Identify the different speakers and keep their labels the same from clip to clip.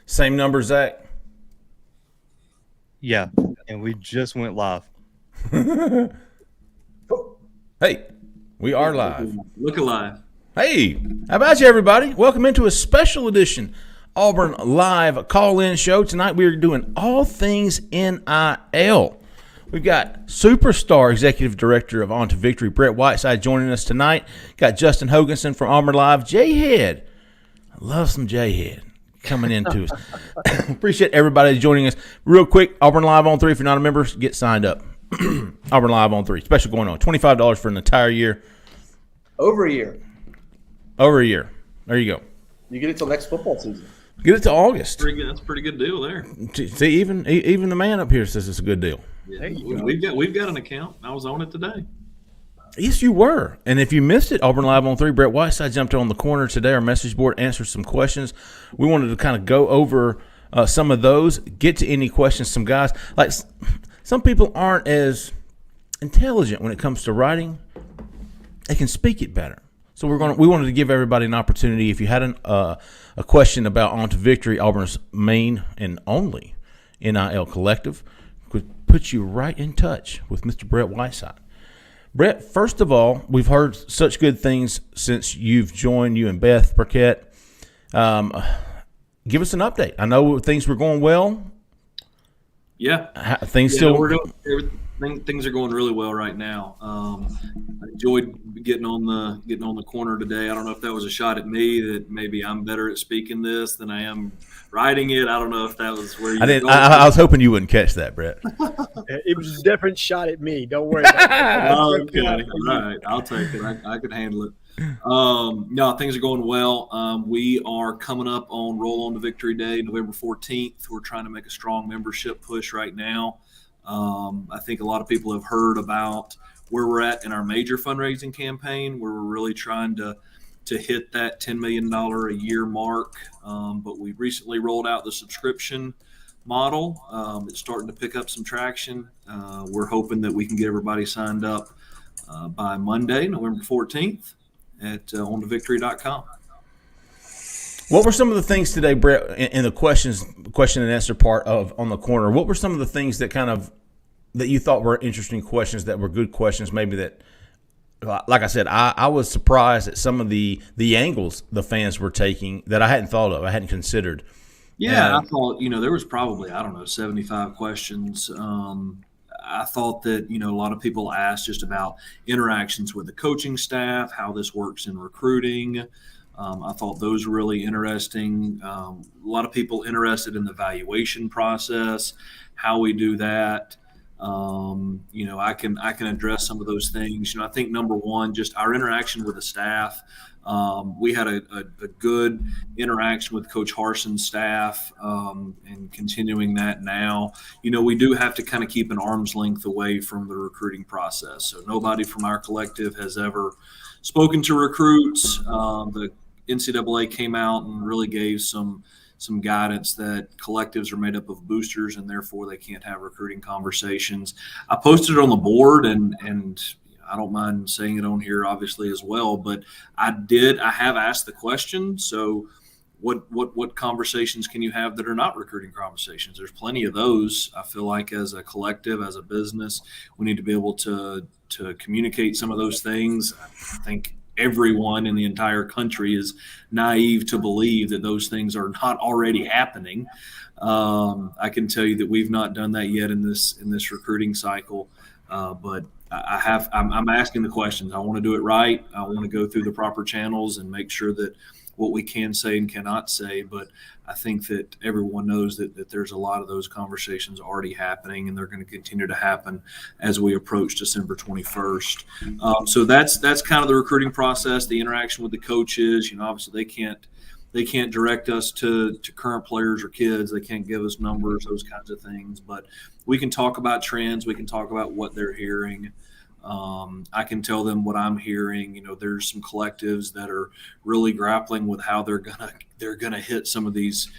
Speaker 1: Same number, Zach?
Speaker 2: Yeah, and we just went live.
Speaker 1: Hey, we are live.
Speaker 3: Look alive.
Speaker 1: Hey, how about you, everybody? Welcome into a special edition Auburn Live Call-In Show. Tonight we are doing all things NIL. We've got superstar executive director of On to Victory, Brett Whiteside, joining us tonight. Got Justin Hokanson from Auburn Live. Jhead, I love some Jhead coming into us. Appreciate everybody joining us. Real quick, Auburn Live on 3. If you're not a member, get signed up. Auburn Live on 3. Special going on. $25 for an entire year.
Speaker 4: Over a year.
Speaker 1: Over a year. There you go.
Speaker 4: You get it till next football season.
Speaker 1: Get it to August.
Speaker 3: That's a pretty good deal there.
Speaker 1: See, even the man up here says it's a good deal.
Speaker 3: Yeah, we've got an account. I was on it today.
Speaker 1: Yes, you were. And if you missed it, Auburn Live on 3, Brett Whiteside jumped on the corner today, our message board, answered some questions. We wanted to kind of go over some of those, get to any questions. Some guys, like some people aren't as intelligent when it comes to writing. They can speak it better. So we wanted to give everybody an opportunity. If you had a question about On to Victory, Auburn's main and only NIL collective, could put you right in touch with Mr. Brett Whiteside. Brett, first of all, we've heard such good things since you've joined, you and Beth Burkett. Give us an update. I know things were going well.
Speaker 3: Yeah.
Speaker 1: Things are
Speaker 3: going really well right now. I enjoyed getting on the corner today. I don't know if that was a shot at me, that maybe I'm better at speaking this than I am writing it. I don't know if that was where you
Speaker 1: I was hoping you wouldn't catch that, Brett.
Speaker 5: It was a different shot at me. Don't worry about it.
Speaker 3: Okay. All right. I'll take it. I could handle it. No, things are going well. We are coming up on Roll On to Victory Day, November 14th. We're trying to make a strong membership push right now. I think a lot of people have heard about where we're at in our major fundraising campaign, where we're really trying to hit that $10 million a year mark. But we recently rolled out the subscription model. It's starting to pick up some traction. We're hoping that we can get everybody signed up by Monday, November 14th at ontovictory.com.
Speaker 1: What were some of the things today, Brett, in the question and answer part of On the Corner? What were some of the things that that you thought were interesting questions, that were good questions, maybe that, like I said, I was surprised at some of the angles the fans were taking that I hadn't thought of, I hadn't considered.
Speaker 3: Yeah, I thought, there was probably, 75 questions. I thought that, a lot of people asked just about interactions with the coaching staff, how this works in recruiting. I thought those were really interesting. A lot of people interested in the valuation process, how we do that. I can address some of those things. I think number one, just our interaction with the staff. We had a good interaction with Coach Harson's staff, and continuing that now. We do have to kind of keep an arm's length away from the recruiting process. So nobody from our collective has ever spoken to recruits. The NCAA came out and really gave some guidance that collectives are made up of boosters, and therefore they can't have recruiting conversations. I posted it on the board, and I don't mind saying it on here obviously as well, but I have asked the question. So what conversations can you have that are not recruiting conversations? There's plenty of those. I feel like as a collective, as a business, we need to be able to communicate some of those things. I think everyone in the entire country is naive to believe that those things are not already happening. I can tell you that we've not done that yet in this recruiting cycle, but I'm asking the questions. I want to do it right. I want to go through the proper channels and make sure that what we can say and cannot say. But I think that everyone knows that there's a lot of those conversations already happening, and they're going to continue to happen as we approach December 21st. So that's kind of the recruiting process, the interaction with the coaches. Obviously they can't direct us to current players or kids. They can't give us numbers, those kinds of things. But we can talk about trends. We can talk about what they're hearing. I can tell them what I'm hearing. There's some collectives that are really grappling with how they're gonna hit some of these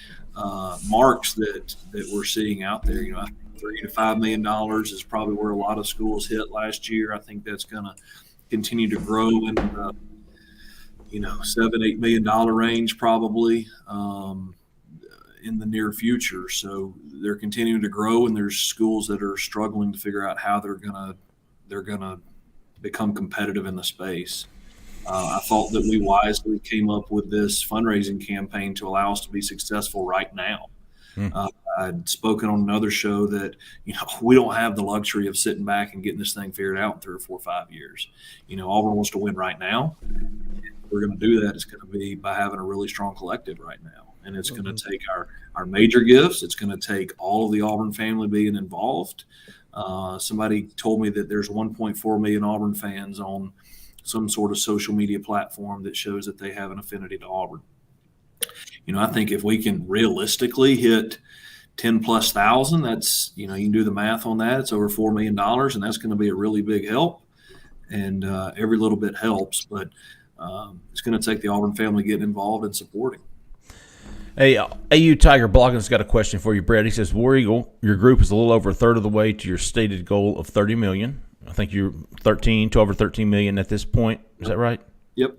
Speaker 3: marks that we're seeing out there. I think $3 to $5 million is probably where a lot of schools hit last year. I think that's gonna continue to grow in $7-8 million range probably in the near future. So they're continuing to grow, and there's schools that are struggling to figure out how they're gonna become competitive in the space. I thought that we wisely came up with this fundraising campaign to allow us to be successful right now. I'd spoken on another show that, we don't have the luxury of sitting back and getting this thing figured out in 3 or 4 or 5 years. Auburn wants to win right now. If we're going to do that, it's going to be by having a really strong collective right now. And it's going to take our major gifts. It's going to take all of the Auburn family being involved. Somebody told me that there's 1.4 million Auburn fans on some sort of social media platform that shows that they have an affinity to Auburn. I think if we can realistically hit 10,000+, that's, you can do the math on that. It's over $4 million, and that's going to be a really big help. And every little bit helps, but it's going to take the Auburn family getting involved and supporting.
Speaker 1: Hey, AU Tiger Blogging's got a question for you, Brett. He says, War Eagle, your group is a little over a third of the way to your stated goal of $30 million. I think you're 12 or 13 million at this point. Is that right?
Speaker 3: Yep.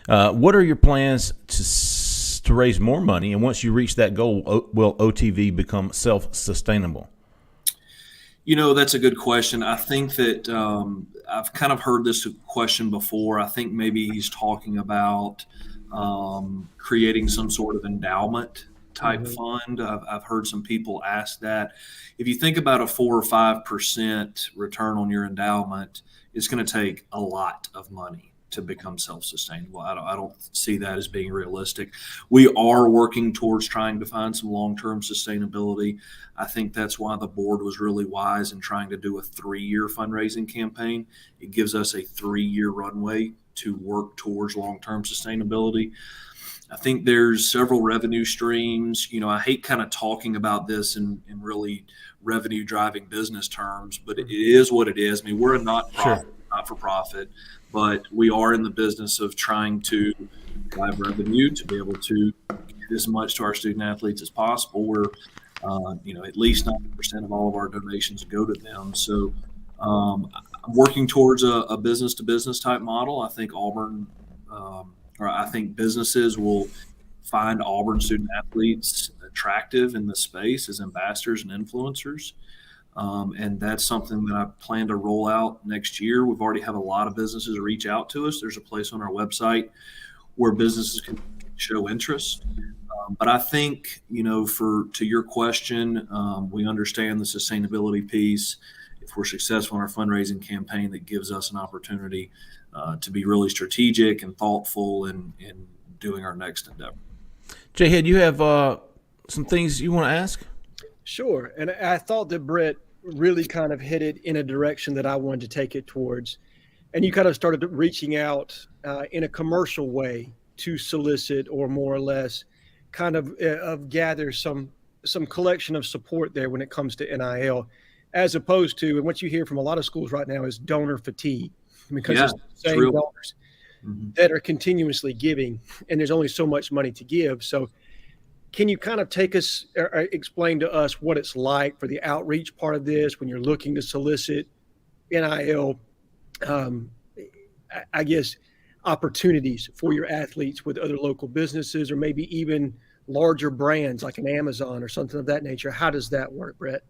Speaker 1: What are your plans to raise more money? And once you reach that goal, will OTV become self-sustainable?
Speaker 3: That's a good question. I think that I've kind of heard this question before. I think maybe he's talking about creating some sort of endowment type fund. I've heard some people ask that. If you think about a 4 or 5% return on your endowment, it's going to take a lot of money to become self-sustainable. I don't see that as being realistic. We are working towards trying to find some long-term sustainability. I think that's why the board was really wise in trying to do a 3-year fundraising campaign. It gives us a 3-year runway to work towards long-term sustainability. I think there's several revenue streams. I hate kind of talking about this in really revenue driving business terms, but it is what it is. I mean, we're a not-for-profit, but we are in the business of trying to drive revenue to be able to get as much to our student athletes as possible. We're, at least 90% of all of our donations go to them. So I'm working towards a business-to-business type model. I think I think businesses will find Auburn student athletes attractive in the space as ambassadors and influencers. And that's something that I plan to roll out next year. We've already had a lot of businesses reach out to us. There's a place on our website where businesses can show interest. But I think, to your question, we understand the sustainability piece. If we're successful in our fundraising campaign, that gives us an opportunity to be really strategic and thoughtful in doing our next endeavor.
Speaker 1: Jhead, you have some things you want to ask?
Speaker 5: Sure. And I thought that Brett really kind of hit it in a direction that I wanted to take it towards. And you kind of started reaching out in a commercial way to solicit, or more or less kind of gather some collection of support there when it comes to NIL, as opposed to, and what you hear from a lot of schools right now is donor fatigue, because it's the same donors that are continuously giving, and there's only so much money to give. So can you kind of take us or explain to us what it's like for the outreach part of this when you're looking to solicit NIL, I guess, opportunities for your athletes with other local businesses, or maybe even larger brands like an Amazon or something of that nature? How does that work, Brett?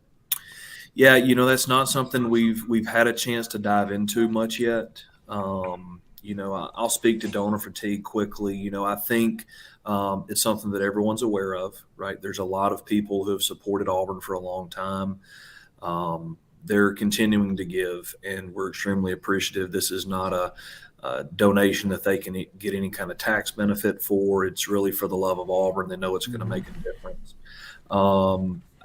Speaker 3: Yeah, that's not something we've had a chance to dive into much yet. I'll speak to donor fatigue quickly. I think it's something that everyone's aware of, right? There's a lot of people who have supported Auburn for a long time. They're continuing to give, and we're extremely appreciative. This is not a donation that they can get any kind of tax benefit for. It's really for the love of Auburn. They know it's going to make a difference.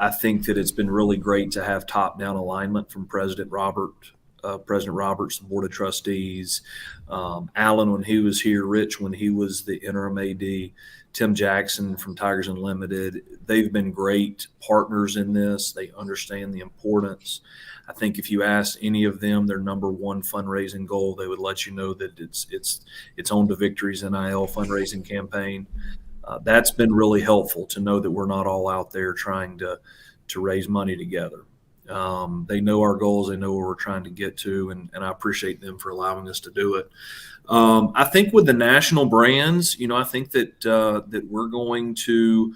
Speaker 3: I think that it's been really great to have top-down alignment from President Roberts, the Board of Trustees, Alan when he was here, Rich when he was the interim AD, Tim Jackson from Tigers Unlimited. They've been great partners in this. They understand the importance. I think if you ask any of them their number one fundraising goal, they would let you know that it's On to Victory's NIL fundraising campaign. That's been really helpful to know that we're not all out there trying to raise money together. They know our goals. They know where we're trying to get to, and I appreciate them for allowing us to do it. I think with the national brands, I think that we're going to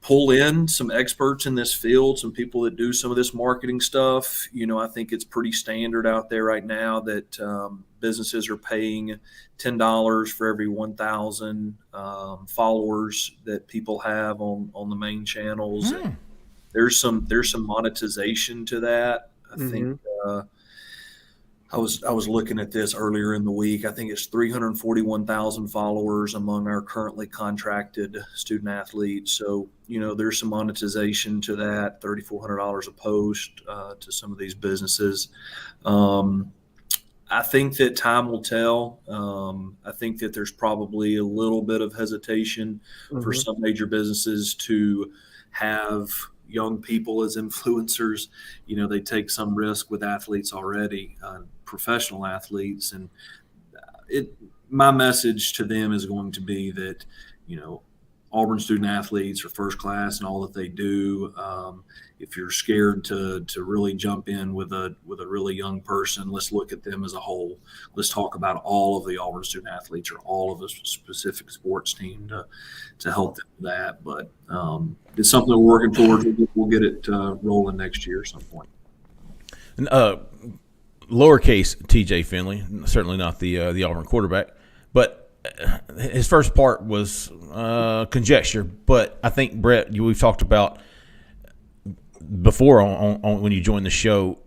Speaker 3: pull in some experts in this field, some people that do some of this marketing stuff. I think it's pretty standard out there right now that businesses are paying $10 for every 1,000 followers that people have on the main channels. And there's some monetization to that. I think I was looking at this earlier in the week. I think it's 341,000 followers among our currently contracted student athletes. So, there's some monetization to that, $3,400 a post to some of these businesses. I think that time will tell. I think that there's probably a little bit of hesitation for some major businesses to have young people as influencers. They take some risk with athletes already, professional athletes. And my message to them is going to be that, Auburn student athletes are first class in all that they do. If you're scared to really jump in with a really young person, let's look at them as a whole. Let's talk about all of the Auburn student athletes or all of the specific sports team to help them with that. But it's something we're working towards. We'll get it rolling next year at some point.
Speaker 1: Lowercase TJ Finley, certainly not the Auburn quarterback, but his first part was conjecture. But I think, Brett, we've talked about before on when you joined the show,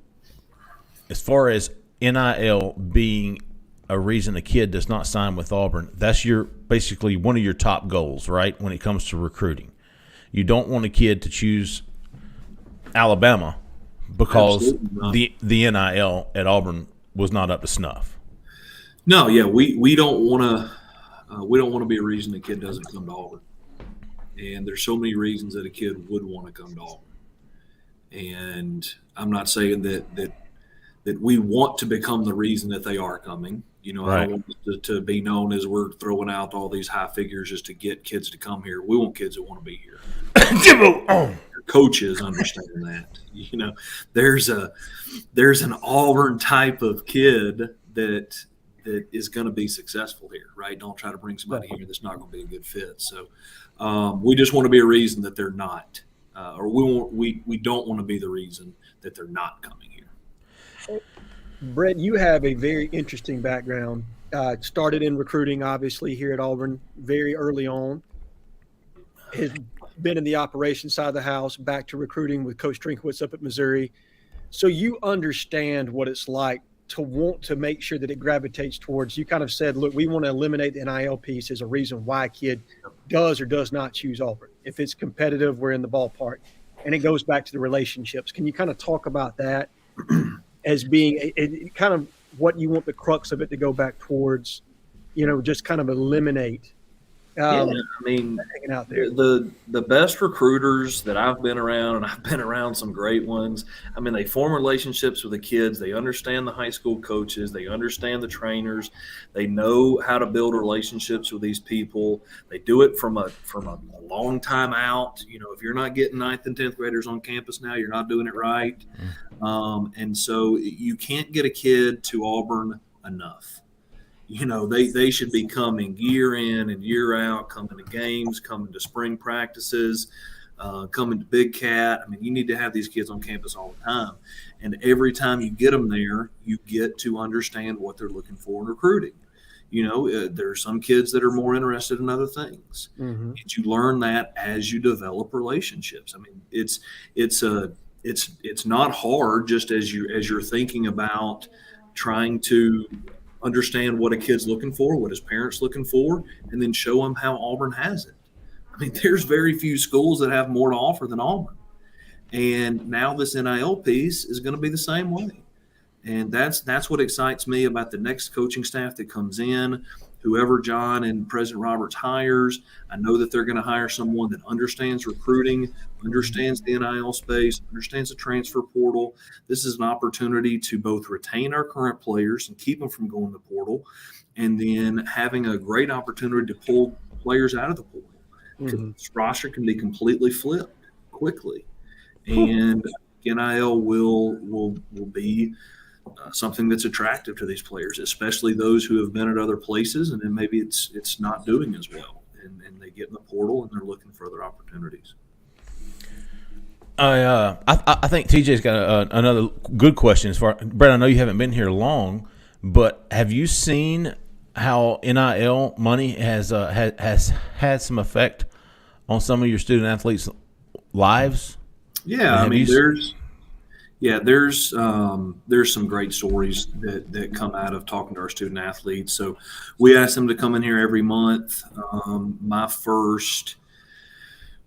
Speaker 1: as far as NIL being a reason a kid does not sign with Auburn, that's basically one of your top goals, right, when it comes to recruiting. You don't want a kid to choose Alabama because the NIL at Auburn was not up to snuff.
Speaker 3: No, yeah, we don't want to be a reason a kid doesn't come to Auburn. And there's so many reasons that a kid would want to come to Auburn. And I'm not saying that we want to become the reason that they are coming. Right. I don't want to be known as we're throwing out all these high figures just to get kids to come here. We want kids that want to be here. Coaches understand that. There's an Auburn type of kid that is going to be successful here, right? Don't try to bring somebody here that's not going to be a good fit. So we just want to be a reason that they're not, or we don't want to be the reason that they're not coming here.
Speaker 5: Brett, you have a very interesting background. Started in recruiting, obviously, here at Auburn very early on. Has been in the operations side of the house, back to recruiting with Coach Drinkwitz up at Missouri. So you understand what it's like to want to make sure that it gravitates towards. You kind of said, look, we want to eliminate the NIL piece as a reason why a kid does or does not choose Auburn. If it's competitive, we're in the ballpark. And it goes back to the relationships. Can you kind of talk about that as being kind of what you want the crux of it to go back towards, just kind of eliminate out there.
Speaker 3: The best recruiters that I've been around, and I've been around some great ones, they form relationships with the kids. They understand the high school coaches. They understand the trainers. They know how to build relationships with these people. They do it from a long time out. If you're not getting 9th and 10th graders on campus now, you're not doing it right. And so you can't get a kid to Auburn enough. They should be coming year in and year out, coming to games, coming to spring practices, coming to Big Cat. You need to have these kids on campus all the time. And every time you get them there, you get to understand what they're looking for in recruiting. There are some kids that are more interested in other things. And you learn that as you develop relationships. It's not hard, just as you're thinking about trying to understand what a kid's looking for, what his parents looking for, and then show them how Auburn has it. There's very few schools that have more to offer than Auburn. And now this NIL piece is going to be the same way. And that's what excites me about the next coaching staff that comes in. Whoever John and President Roberts hires, I know that they're going to hire someone that understands recruiting, understands the NIL space, understands the transfer portal. This is an opportunity to both retain our current players and keep them from going to the portal, and then having a great opportunity to pull players out of the portal. Because this roster can be completely flipped. 'Quickly. And NIL will be something that's attractive to these players, especially those who have been at other places and then maybe it's not doing as well, and they get in the portal and they're looking for other opportunities.
Speaker 1: I think TJ's got another good question. As far, Brett, I know you haven't been here long, but have you seen how NIL money has had some effect on some of your student athletes' lives?
Speaker 3: Yeah, I mean, there's some great stories that come out of talking to our student athletes. So we ask them to come in here every month. My first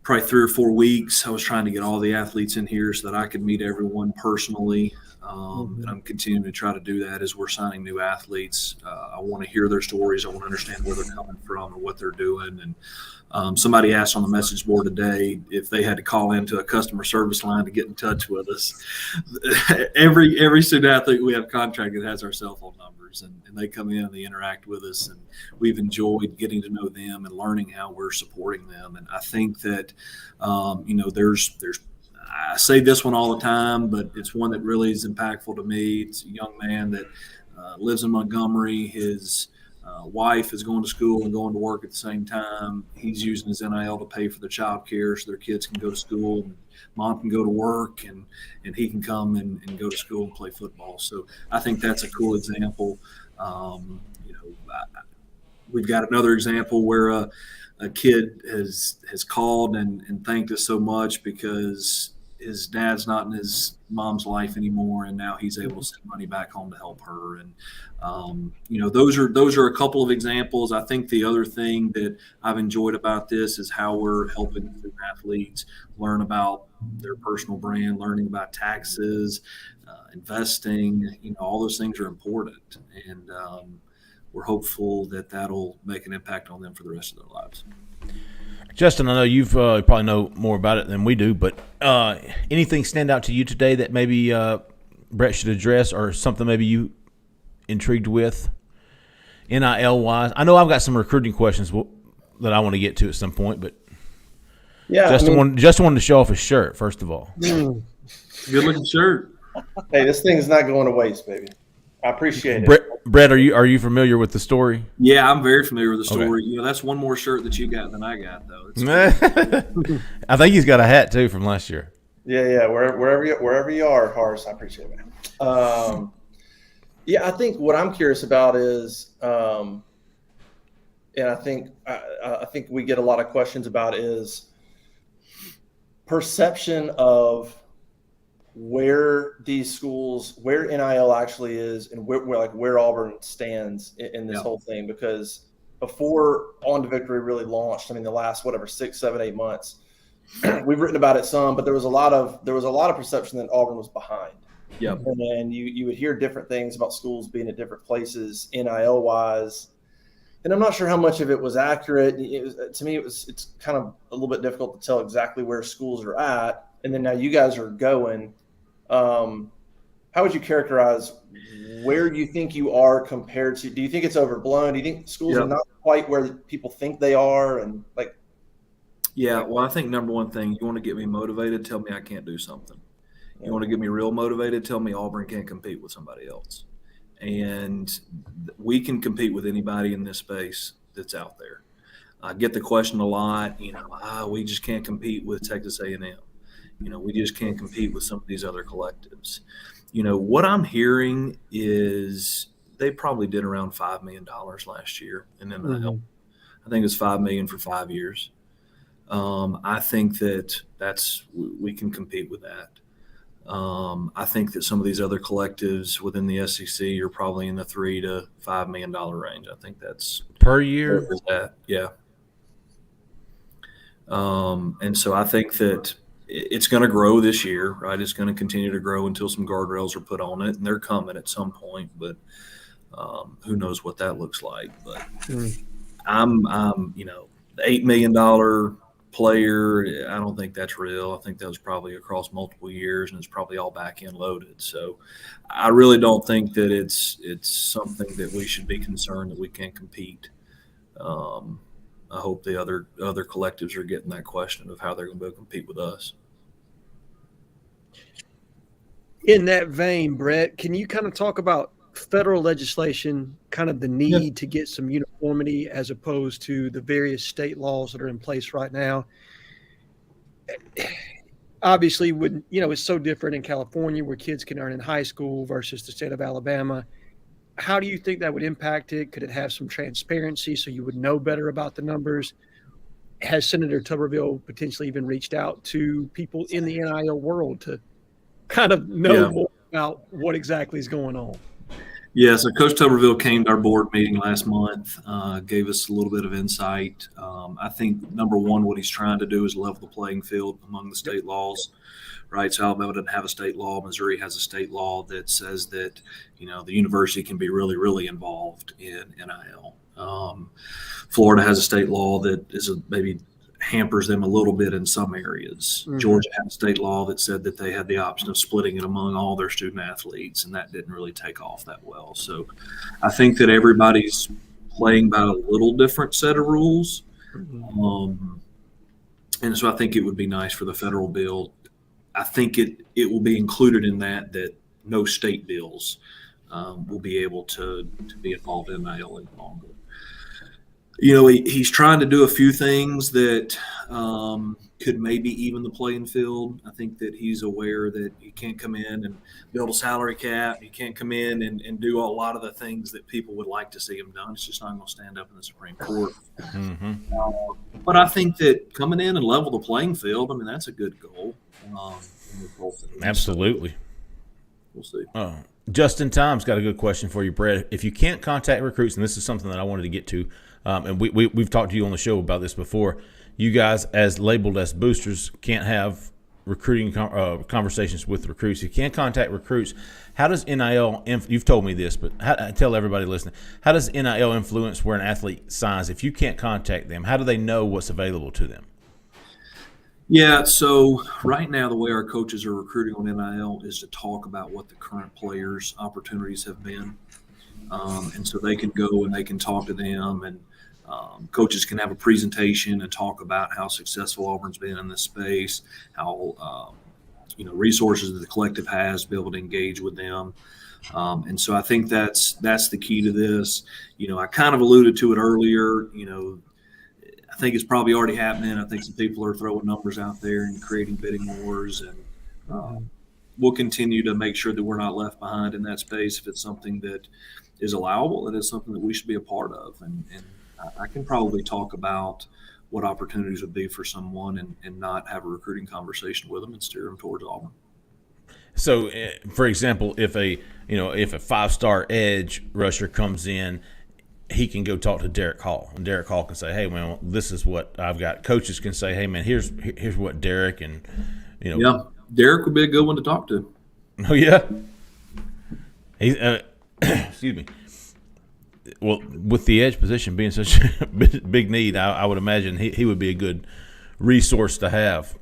Speaker 3: probably 3 or 4 weeks, I was trying to get all the athletes in here so that I could meet everyone personally. And I'm continuing to try to do that as we're signing new athletes. I want to hear their stories. I want to understand where they're coming from and what they're doing. And somebody asked on the message board today if they had to call into a customer service line to get in touch with us. Every student athlete we have contracted has our cell phone numbers, and they come in and they interact with us, and we've enjoyed getting to know them and learning how we're supporting them. And I think that there's I say this one all the time, but it's one that really is impactful to me. It's a young man that lives in Montgomery. His wife is going to school and going to work at the same time. He's using his NIL to pay for their child care so their kids can go to school, and mom can go to work, and he can come and go to school and play football. So I think that's a cool example. We've got another example where a kid has called and thanked us so much because his dad's not in his mom's life anymore, and now he's able to send money back home to help her. And those are a couple of examples. I think the other thing that I've enjoyed about this is how we're helping athletes learn about their personal brand, learning about taxes, investing. All those things are important, and we're hopeful that that'll make an impact on them for the rest of their lives.
Speaker 1: Justin, I know you've probably know more about it than we do, but anything stand out to you today that maybe Brett should address, or something maybe you intrigued with NIL-wise? I know I've got some recruiting questions that I want to get to at some point, but
Speaker 4: Yeah,
Speaker 1: Justin wanted to show off his shirt, first of all.
Speaker 3: Good looking shirt.
Speaker 4: Hey, this thing's not going to waste, baby. I appreciate it.
Speaker 1: Brett, are you familiar with the story?
Speaker 3: Yeah, I'm very familiar with the story.
Speaker 1: Okay.
Speaker 3: That's one more shirt that you got than I got, though.
Speaker 1: I think he's got a hat too from last year.
Speaker 4: Yeah. Wherever you are, Horace, I appreciate it, man. I think what I'm curious about is, and I think we get a lot of questions about, is perception of where these schools, where NIL actually is, and where Auburn stands in this whole thing. Because before On to Victory really launched, the last 6, 7, 8 months, we've written about it some, but there was a lot of perception that Auburn was behind.
Speaker 3: Yep.
Speaker 4: And then you would hear different things about schools being at different places NIL wise. And I'm not sure how much of it was accurate. To me, it's kind of a little bit difficult to tell exactly where schools are at. And then now you guys are going. How would you characterize where you think you are compared to? Do you think it's overblown? Do you think schools are not quite where people think they are? And
Speaker 3: well, I think number one thing, you want to get me motivated, tell me I can't do something. You want to get me real motivated, tell me Auburn can't compete with somebody else. And we can compete with anybody in this space that's out there. I get the question a lot, we just can't compete with Texas A&M. We just can't compete with some of these other collectives. What I'm hearing is they probably did around $5 million last year in NIL. Mm-hmm. I think it's $5 million for 5 years. I think we can compete with that. I think that some of these other collectives within the SEC are probably in the $3 to $5 million range. I think that's
Speaker 1: per year.
Speaker 3: Yeah. And so I think that it's going to grow this year, right? It's going to continue to grow until some guardrails are put on it, and they're coming at some point, but who knows what that looks like. But I'm the $8 million player, I don't think that's real. I think that was probably across multiple years, and it's probably all back end loaded. So I really don't think that it's something that we should be concerned that we can't compete. I hope the other collectives are getting that question of how they're going to be able to compete with us.
Speaker 5: In that vein, Brett, can you kind of talk about federal legislation, kind of the need to get some uniformity as opposed to the various state laws that are in place right now? Obviously, it's so different in California where kids can earn in high school versus the state of Alabama. How do you think that would impact it? Could it have some transparency so you would know better about the numbers? Has Senator Tuberville potentially even reached out to people in the NIL world to kind of know more about what exactly is going on?
Speaker 3: Yeah, so Coach Tuberville came to our board meeting last month, gave us a little bit of insight. I think, number one, what he's trying to do is level the playing field among the state laws, right? So Alabama doesn't have a state law. Missouri has a state law that says that, the university can be really, really involved in NIL. Florida has a state law that maybe hampers them a little bit in some areas. Mm-hmm. Georgia had a state law that said that they had the option of splitting it among all their student athletes, and that didn't really take off that well. So I think that everybody's playing by a little different set of rules. Mm-hmm. And so I think it would be nice for the federal bill. I think it will be included in that no state bills will be able to be involved in NIL any longer. He's trying to do a few things that could maybe even the playing field. I think that he's aware that you can't come in and build a salary cap. You can't come in and do a lot of the things that people would like to see him done. It's just not going to stand up in the Supreme Court. Mm-hmm. But I think that coming in and level the playing field, that's a good goal.
Speaker 1: Absolutely.
Speaker 3: We'll see.
Speaker 1: Justin Time's got a good question for you, Brett. If you can't contact recruits, and this is something that I wanted to get to, and we've talked to you on the show about this before, you guys, as labeled as boosters, can't have recruiting conversations with recruits. If you can't contact recruits, how does NIL you've told me this, but tell everybody listening, how does NIL influence where an athlete signs? If you can't contact them, how do they know what's available to them?
Speaker 3: Yeah, so right now the way our coaches are recruiting on NIL is to talk about what the current players' opportunities have been. And so they can go and they can talk to them, and coaches can have a presentation and talk about how successful Auburn's been in this space, how resources that the collective has to be able to engage with them. And so I think that's the key to this. I kind of alluded to it earlier. I think it's probably already happening. I think some people are throwing numbers out there and creating bidding wars, and we'll continue to make sure that we're not left behind in that space. If it's something that is allowable, it is something that we should be a part of. And I can probably talk about what opportunities would be for someone and not have a recruiting conversation with them and steer them towards Auburn.
Speaker 1: So, for example, if a 5-star edge rusher comes in, he can go talk to Derek Hall, and Derek Hall can say, "Hey, man, this is what I've got." Coaches can say, "Hey, man, here's what Derek and
Speaker 3: Yeah, Derek would be a good one to talk to.
Speaker 1: Oh yeah, he's excuse me. Well, with the edge position being such a big need, I would imagine he would be a good resource to have.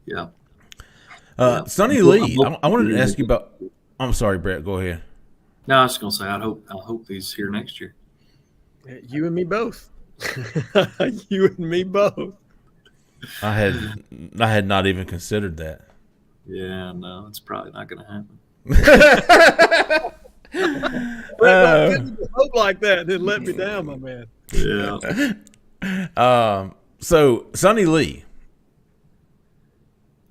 Speaker 3: Yeah.
Speaker 1: Sonny Lee, I wanted to ask you about. I'm sorry, Brett. Go ahead.
Speaker 3: No, I was just gonna say I hope he's here next year.
Speaker 5: You and me both. You and me both.
Speaker 1: I had not even considered that.
Speaker 3: Yeah, no, it's probably not going to happen.
Speaker 5: Hope like that, then let me down, my man.
Speaker 3: Yeah.
Speaker 1: So Sonny Lee,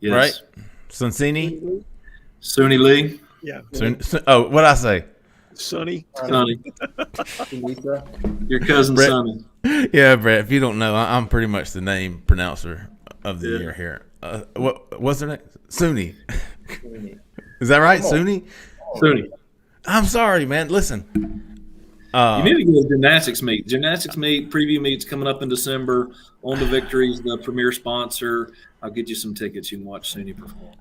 Speaker 3: Yes.
Speaker 1: right? Sonsini?
Speaker 3: Sonny Lee.
Speaker 5: Yeah.
Speaker 1: Oh, what'd I say?
Speaker 3: Sonny.
Speaker 4: Lisa.
Speaker 3: Your cousin
Speaker 1: Brett.
Speaker 3: Sonny.
Speaker 1: Yeah, Brett. If you don't know, I'm pretty much the name pronouncer of the year here. What's their name? Suni. Is that right? Suni?
Speaker 3: Sonny.
Speaker 1: I'm sorry, man. Listen.
Speaker 3: You need to go to gymnastics meet. Gymnastics meet, preview meets coming up in December. On the Victories, the premier sponsor. I'll get you some tickets. You can watch Sonny perform.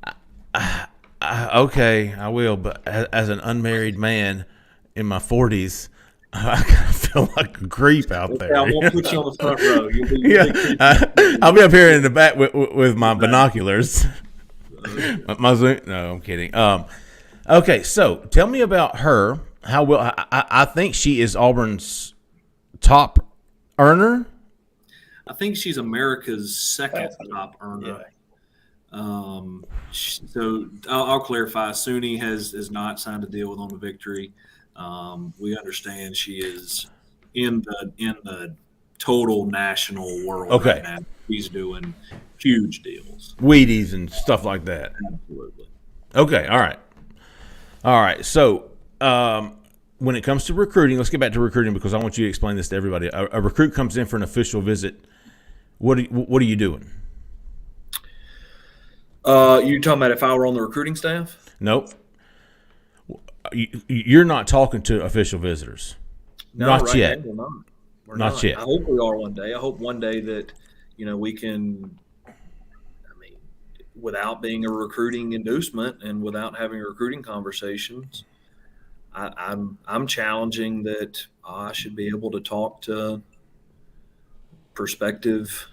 Speaker 1: Okay, I will. But as an unmarried man in my 40s, I kind of feel like a creep out there.
Speaker 3: I won't put you on the front row. You'll be
Speaker 1: I'll be up here in the back with my binoculars. No, I'm kidding. Okay, so tell me about her. How well I think she is Auburn's top earner.
Speaker 3: I think she's America's second top earner. So I'll clarify. SUNY has not signed a deal with On the Victory. We understand she is in the total national world right now. She's doing huge deals,
Speaker 1: Wheaties and stuff like that.
Speaker 3: Absolutely.
Speaker 1: Okay, all right. So when it comes to recruiting, let's get back to recruiting because I want you to explain this to everybody. A recruit comes in for an official visit. What are you doing?
Speaker 3: You talking about if I were on the recruiting staff?
Speaker 1: Nope. You're not talking to official visitors.
Speaker 3: No,
Speaker 1: not
Speaker 3: right
Speaker 1: yet.
Speaker 3: now we're not. We're
Speaker 1: not yet.
Speaker 3: I hope we are one day. I hope one day that we can. I mean, without being a recruiting inducement and without having recruiting conversations, I'm challenging that I should be able to talk to prospective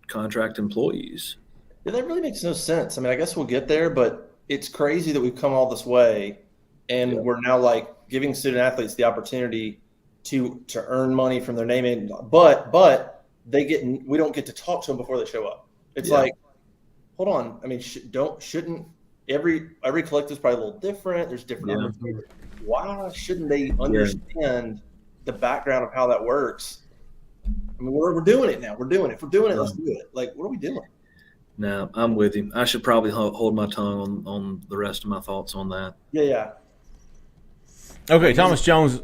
Speaker 3: contract employees.
Speaker 4: Yeah, that really makes no sense. I mean, I guess we'll get there, but it's crazy that we've come all this way and we're now like giving student athletes the opportunity to earn money from their naming, but we don't get to talk to them before they show up. It's like, hold on. I mean, shouldn't every collective is probably a little different. There's different opportunities. Why shouldn't they understand the background of how that works? I mean, we're doing it now. We're doing it. If we're doing it, let's do it. Like, what are we doing?
Speaker 3: No, I'm with you. I should probably hold my tongue on the rest of my thoughts on that.
Speaker 4: Yeah.
Speaker 1: Okay, Thomas Jones.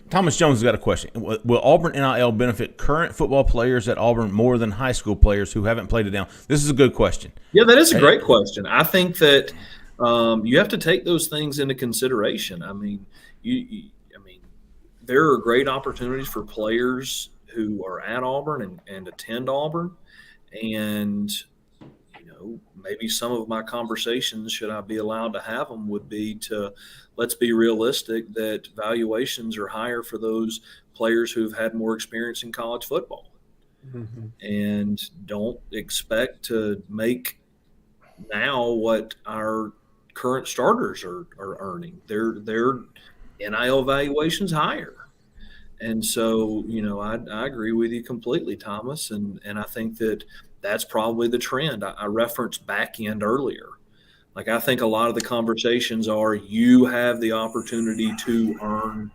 Speaker 1: Thomas Jones has got a question. Will Auburn NIL benefit current football players at Auburn more than high school players who haven't played it down? This is a good question.
Speaker 3: Yeah, that is a great question. I think that you have to take those things into consideration. I mean, there are great opportunities for players who are at Auburn and attend Auburn, and maybe some of my conversations, should I be allowed to have them, would be to let's be realistic that valuations are higher for those players who've had more experience in college football, and don't expect to make now what our current starters are earning. Their NIL valuations higher. And so, I agree with you completely, Thomas. And I think that's probably the trend. I referenced back end earlier. Like, I think a lot of the conversations are you have the opportunity to earn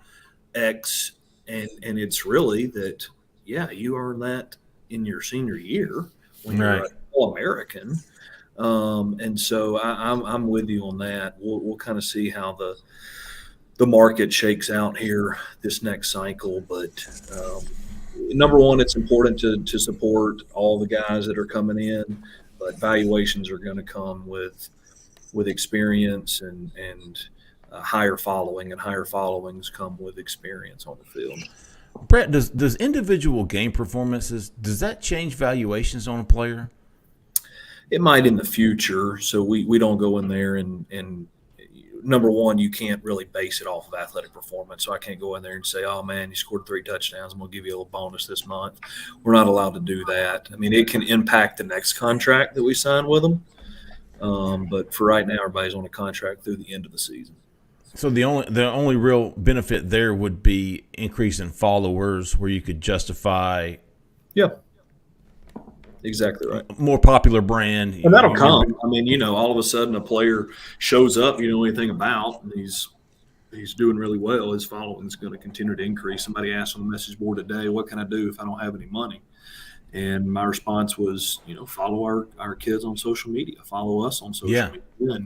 Speaker 3: X, and it's really that, you earn that in your senior year when you're an All-American. And so I'm with you on that. We'll kind of see how the market shakes out here this next cycle. But number one, it's important to support all the guys that are coming in, but valuations are going to come with experience and higher following, and higher followings come with experience on the field.
Speaker 1: Brett, does individual game performances, does that change valuations on a player?
Speaker 3: It might in the future. So we don't go in there and number one, you can't really base it off of athletic performance. So I can't go in there and say, oh man, you scored 3 touchdowns, I'm going to give you a little bonus this month. We're not allowed to do that. I mean, it can impact the next contract that we sign with them. But for right now, everybody's on a contract through the end of the season.
Speaker 1: So the only real benefit there would be increase in followers, where you could justify.
Speaker 3: Yeah, exactly right.
Speaker 1: More popular brand,
Speaker 3: and that'll come. I mean, all of a sudden a player shows up you know anything about, and he's doing really well. His following is going to continue to increase. Somebody asked on the message board today, "What can I do if I don't have any money?" And my response was, follow our kids on social media, follow us on social media,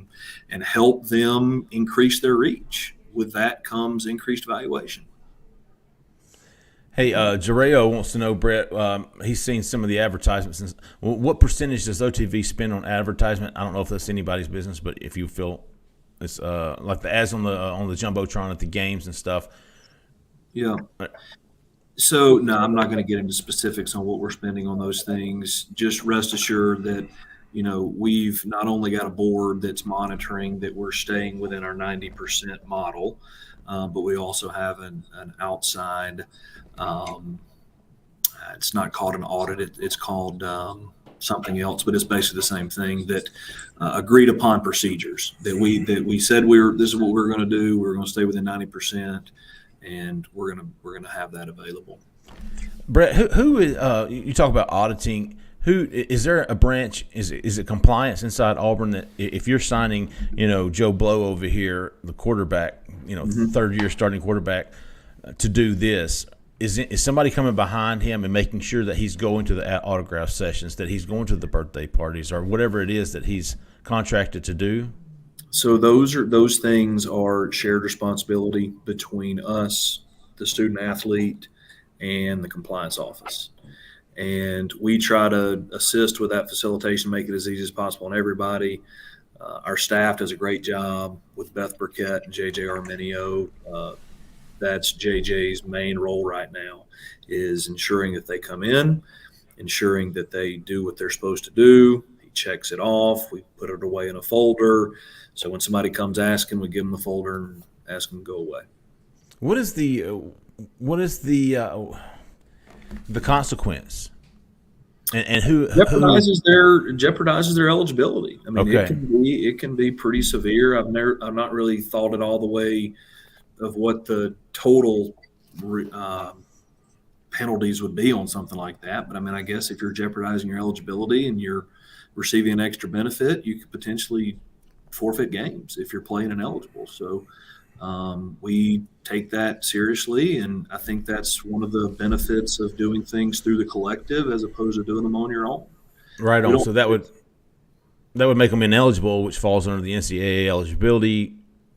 Speaker 3: and help them increase their reach. With that comes increased valuation.
Speaker 1: Hey, Jareo wants to know, Brett, he's seen some of the advertisements. What percentage does OTV spend on advertisement? I don't know if that's anybody's business, but if you feel it's like the ads on the Jumbotron at the games and stuff.
Speaker 3: Yeah. So, no, I'm not going to get into specifics on what we're spending on those things. Just rest assured that, we've not only got a board that's monitoring that we're staying within our 90% model, but we also have an outside, it's not called an audit, it's called something else, but it's basically the same thing, that agreed upon procedures that we said this is what we're going to do. We're going to stay within 90%. And we're gonna have that available.
Speaker 1: Brett, who is you talk about auditing? Who is there a branch? Is it compliance inside Auburn that if you're signing, Joe Blow over here, the quarterback, third year starting quarterback, to do this, is somebody coming behind him and making sure that he's going to the autograph sessions, that he's going to the birthday parties, or whatever it is that he's contracted to do?
Speaker 3: So those things are shared responsibility between us, the student athlete, and the compliance office. And we try to assist with that facilitation, make it as easy as possible on everybody. Our staff does a great job with Beth Burkett and JJ Arminio. That's JJ's main role right now, is ensuring that they come in, ensuring that they do what they're supposed to do. He checks it off. We put it away in a folder. So when somebody comes asking, we give them the folder and ask them to go away.
Speaker 1: What is the consequence? And who
Speaker 3: jeopardizes their eligibility. I mean,
Speaker 1: okay.
Speaker 3: it can be pretty severe. I've not really thought it all the way of what the total penalties would be on something like that. But I mean, I guess if you're jeopardizing your eligibility and you're receiving an extra benefit, you could potentially forfeit games if you're playing ineligible. So we take that seriously, and I think that's one of the benefits of doing things through the collective as opposed to doing them on your own.
Speaker 1: Right on. So that would make them ineligible, which falls under the NCAA eligibility.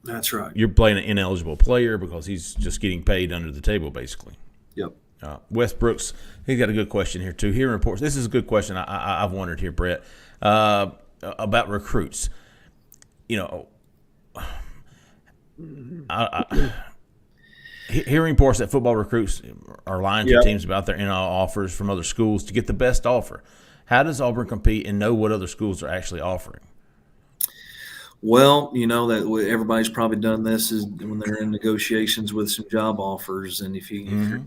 Speaker 3: That's right.
Speaker 1: You're playing an ineligible player because he's just getting paid under the table, basically.
Speaker 3: Yep.
Speaker 1: Wes Brooks, he's got a good question here too. Hearing reports. This is a good question. I've wondered here, Brett, about recruits. Hearing reports that football recruits are lying to teams about their NIL offers from other schools to get the best offer. How does Auburn compete and know what other schools are actually offering?
Speaker 3: Well, that everybody's probably done this is when they're in negotiations with some job offers, and if you're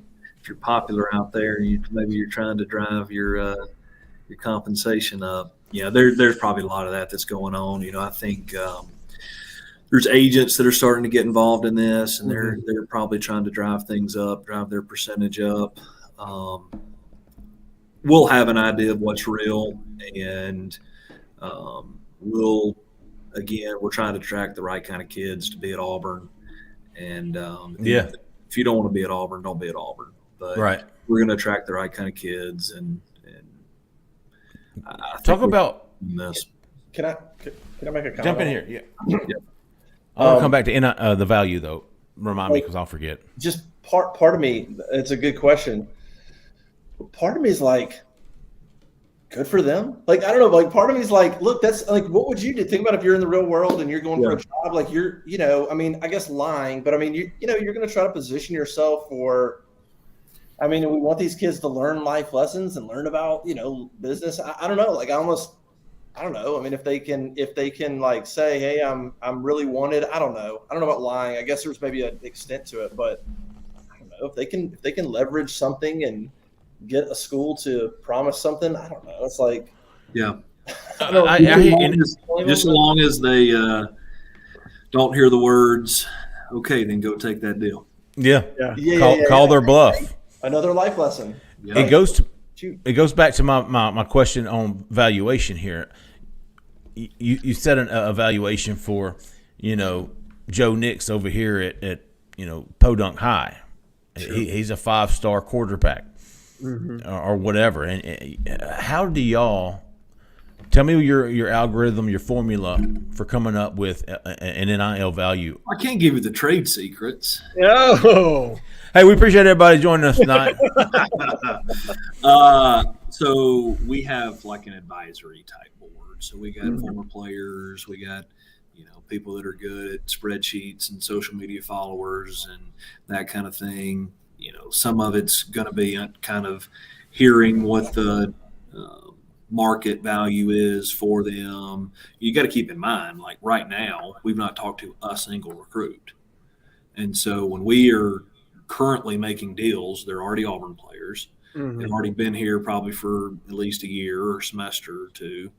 Speaker 3: popular out there, maybe you're trying to drive your compensation up. There's probably a lot of that's going on. I think there's agents that are starting to get involved in this, and they're probably trying to drive things up, drive their percentage up. We'll have an idea of what's real, and we're trying to attract the right kind of kids to be at Auburn. And if you don't want to be at Auburn, don't be at Auburn. But we're going to attract the right kind of kids, and
Speaker 1: talk about
Speaker 3: this.
Speaker 4: Can I make a comment?
Speaker 1: Jump in here. Yeah. I
Speaker 4: Yeah.
Speaker 1: want to come back to the value though. Remind me because I'll forget.
Speaker 4: Just part of me. It's a good question. Part of me is like, good for them. Like, I don't know. Like, part of me is like, look, that's like, what would you do? Think about if you're in the real world and you're going for a job. Like, you're, I mean, I guess lying, but I mean, you're going to try to position yourself for. I mean, we want these kids to learn life lessons and learn about business. I don't know. Like, I don't know. I mean, if they can like say, hey, I'm really wanted. I don't know about lying. I guess there's maybe an extent to it, but I don't know if they can leverage something and get a school to promise something. I don't know. It's like,
Speaker 3: just as long as they don't hear the words, okay, then go take that deal.
Speaker 1: Call their bluff.
Speaker 4: Another life lesson.
Speaker 3: Yeah.
Speaker 1: It goes back to my question on valuation here. You set an evaluation for, Joe Nix over here at Podunk High. Sure. He's a 5-star quarterback or whatever. And how do y'all tell me your algorithm, your formula for coming up with an NIL value?
Speaker 3: I can't give you the trade secrets.
Speaker 5: Oh.
Speaker 1: Hey, we appreciate everybody joining us tonight.
Speaker 3: So we have like an advisory type board. So we got former players, we got people that are good at spreadsheets and social media followers and that kind of thing. Some of it's going to be kind of hearing what the market value is for them. You got to keep in mind, like right now, we've not talked to a single recruit, and so when we are currently making deals, they're already Auburn players. They've already been here probably for at least a year or semester or two.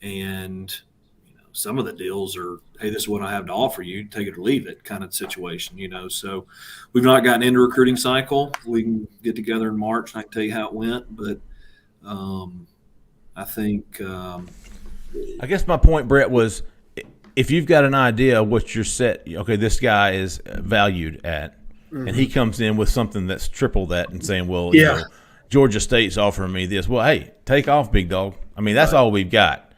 Speaker 3: And some of the deals are, hey, this is what I have to offer you, take it or leave it kind of situation, So we've not gotten into recruiting cycle. We can get together in March and I can tell you how it went. But I think
Speaker 1: I guess my point, Brett, was if you've got an idea of what you're set, okay, this guy is valued at, and he comes in with something that's triple that and saying, well, you know, Georgia State's offering me this. Well, hey, take off, big dog. I mean, that's all we've got.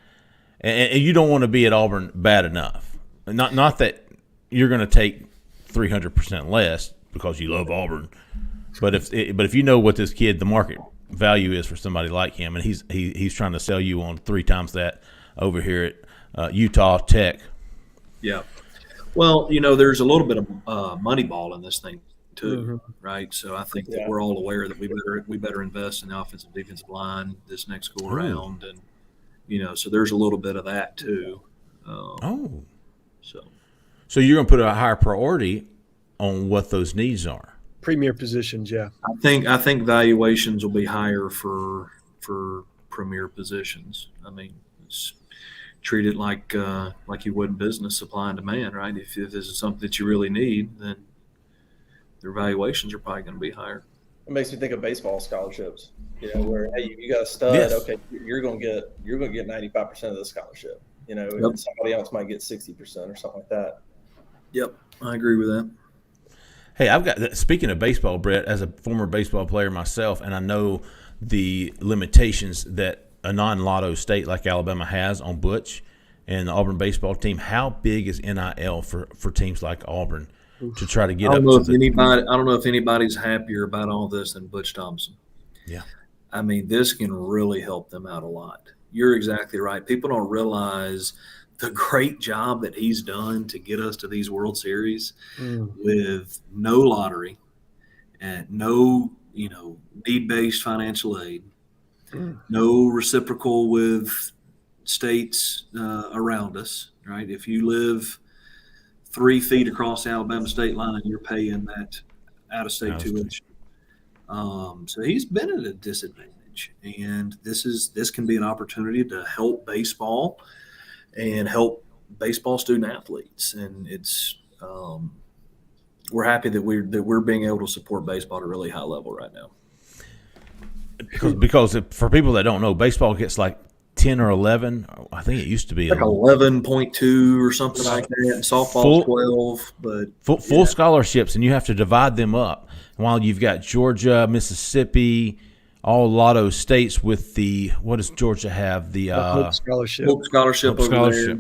Speaker 1: And you don't want to be at Auburn bad enough. Not that you're going to take 300% less because you love Auburn, but if you know what this kid, the market value is for somebody like him, and he's trying to sell you on 3 times that over here at Utah Tech.
Speaker 3: Yeah. Well, you know, there's a little bit of money ball in this thing too, right? So I think that we're all aware that we better invest in the offensive defensive line this next go around, and you know, so there's a little bit of that too.
Speaker 1: So you're going to put a higher priority on what those needs are.
Speaker 5: Premier positions, yeah.
Speaker 3: I think valuations will be higher for premier positions. I mean, it's treat it like you would in business, supply and demand, right? If this is something that you really need, then their valuations are probably going to be higher.
Speaker 4: It makes me think of baseball scholarships. You know, where hey, you got a stud, okay, you're going to get 95% of the scholarship. You know, and somebody else might get 60% or something like that.
Speaker 3: Yep, I agree with that.
Speaker 1: Hey, I've got, speaking of baseball, Brett, as a former baseball player myself, and I know the limitations that a non-lotto state like Alabama has on Butch and the Auburn baseball team. How big is NIL for teams like Auburn to try to get up? I
Speaker 3: don't know if anybody's happier about all this than Butch Thompson.
Speaker 1: Yeah.
Speaker 3: I mean, this can really help them out a lot. You're exactly right. People don't realize the great job that he's done to get us to these World Series with no lottery and no, you know, need-based financial aid, no reciprocal with states around us, right? If you live 3 feet across the Alabama state line, you're paying that out-of-state tuition. So he's been at a disadvantage, and this can be an opportunity to help baseball and help baseball student athletes. And it's we're happy that we're being able to support baseball at a really high level right now.
Speaker 1: Because for people that don't know, baseball gets like 10 or 11. I think it used to be
Speaker 3: like 11.2 or something like that. And softball's 12, but
Speaker 1: full scholarships, and you have to divide them up. While you've got Georgia, Mississippi, all lotto states with the, what does Georgia have? The
Speaker 5: Hope Scholarship.
Speaker 3: Hope Scholarship over there.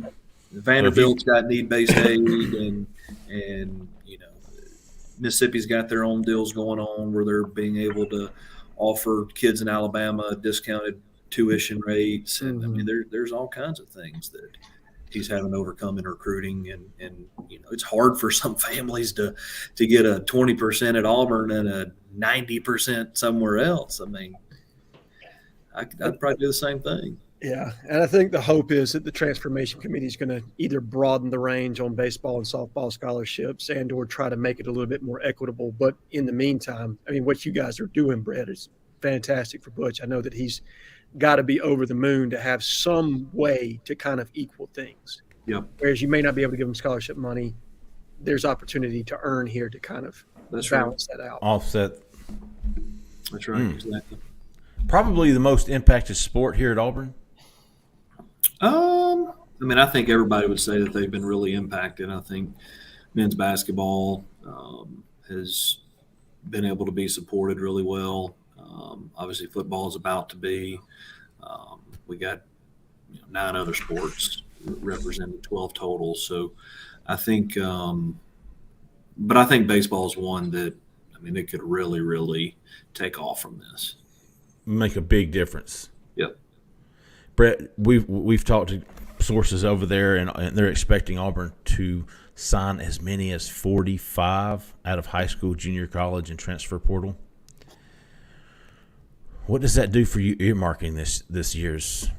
Speaker 3: Vanderbilt's got need-based aid, and you know, Mississippi's got their own deals going on where they're being able to offer kids in Alabama discounted tuition rates, and I mean there's all kinds of things that he's having to overcome in recruiting, and you know, it's hard for some families to get a 20% at Auburn and a 90% somewhere else. I mean, I'd probably do the same thing.
Speaker 5: Yeah, and I think the hope is that the transformation committee is going to either broaden the range on baseball and softball scholarships and or try to make it a little bit more equitable. But in the meantime, I mean, what you guys are doing, Brett, is fantastic for Butch. I know that he's got to be over the moon to have some way to kind of equal things.
Speaker 3: Yep.
Speaker 5: Whereas you may not be able to give him scholarship money, there's opportunity to earn here to kind of balance that out.
Speaker 1: Offset.
Speaker 3: That's right. Exactly.
Speaker 1: Probably the most impacted sport here at Auburn.
Speaker 3: I mean, I think everybody would say that they've been really impacted. I think men's basketball has been able to be supported really well. Obviously, football is about to be. We got 9 other sports representing 12 total. So I think, but I think baseball is one that, I mean, it could really, really take off from this.
Speaker 1: Make a big difference.
Speaker 3: Yep.
Speaker 1: Brett, we've talked to sources over there, and they're expecting Auburn to sign as many as 45 out of high school, junior college, and transfer portal. What does that do for you earmarking this year's?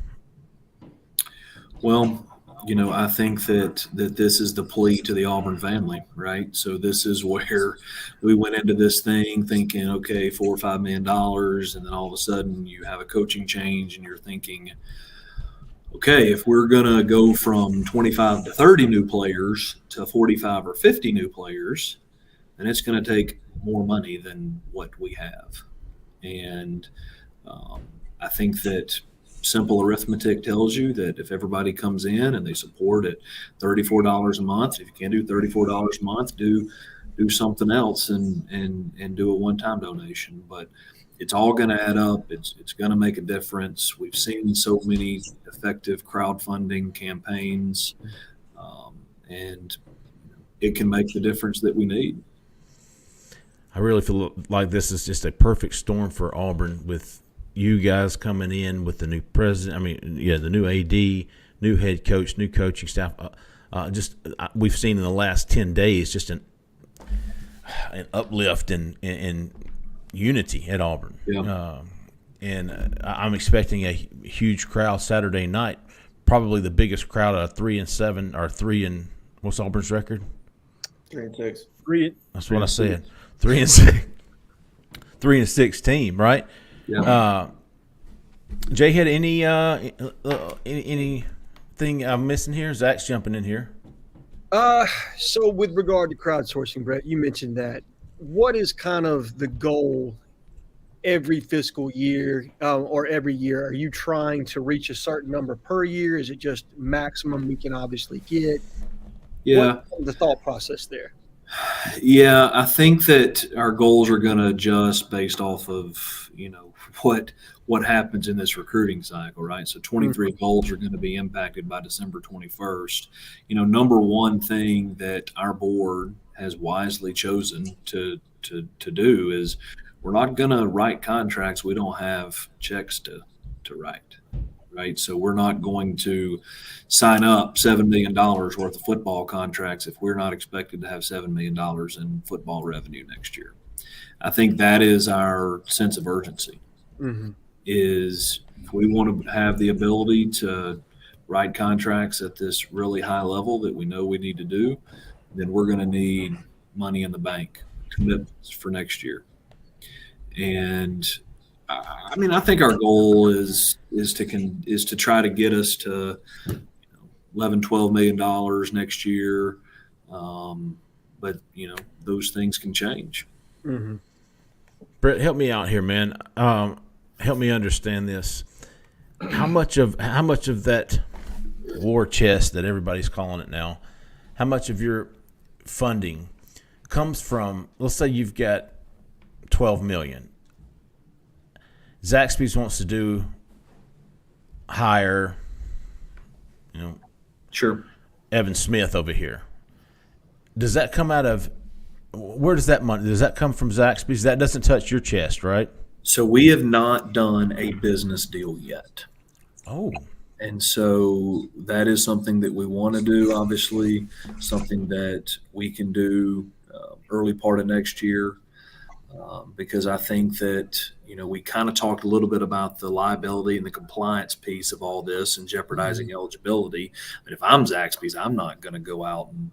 Speaker 3: Well, you know, I think that this is the plea to the Auburn family, right? So this is where we went into this thing thinking, okay, $4 or $5 million, and then all of a sudden you have a coaching change, and you're thinking, okay, if we're going to go from 25 to 30 new players to 45 or 50 new players, then it's going to take more money than what we have. And I think that simple arithmetic tells you that if everybody comes in and they support at $34 a month, if you can't do $34 a month, do something else and do a one-time donation. But it's all going to add up. It's going to make a difference. We've seen so many effective crowdfunding campaigns, and it can make the difference that we need.
Speaker 1: I really feel like this is just a perfect storm for Auburn, with you guys coming in with the new president. The new AD, new head coach, new coaching staff. We've seen in the last 10 days just an uplift in unity at Auburn.
Speaker 3: Yeah.
Speaker 1: And I'm expecting a huge crowd Saturday night, probably the biggest crowd out of 3-7 or what's Auburn's record?
Speaker 4: 3-6.
Speaker 1: That's what I said. 3-6. 3-6 team, right?
Speaker 3: Yeah.
Speaker 1: Jhead, anything I'm missing here? Zach's jumping in here.
Speaker 5: So with regard to crowdsourcing, Brett, you mentioned that. What is kind of the goal every fiscal year or every year? Are you trying to reach a certain number per year? Is it just maximum we can obviously get?
Speaker 3: Yeah.
Speaker 5: What's the thought process there?
Speaker 3: Yeah, I think that our goals are going to adjust based off of, what happens in this recruiting cycle, right? So 23 goals are going to be impacted by December 21st. Number one thing that our board has wisely chosen to do is we're not going to write contracts we don't have checks to write, right? So we're not going to sign up $7 million worth of football contracts if we're not expected to have $7 million in football revenue next year. I think that is our sense of urgency. Is if we want to have the ability to write contracts at this really high level that we know we need to do, then we're going to need money in the bank commitments for next year. And I think our goal is to try to get us to $11-12 million next year. But those things can change.
Speaker 1: Brett, help me out here, man. Help me understand this. How much of that war chest that everybody's calling it now, how much of your funding comes from, let's say you've got $12 million. Zaxby's wants to do hire,
Speaker 3: Sure.
Speaker 1: Evan Smith over here. Does that come out of, where does that money, does that come from Zaxby's? That doesn't touch your chest, right?
Speaker 3: So we have not done a business deal yet.
Speaker 1: Oh.
Speaker 3: And so that is something that we want to do, obviously, something that we can do early part of next year, because I think that, we kind of talked a little bit about the liability and the compliance piece of all this and jeopardizing eligibility. But if I'm Zaxby's, I'm not going to go out and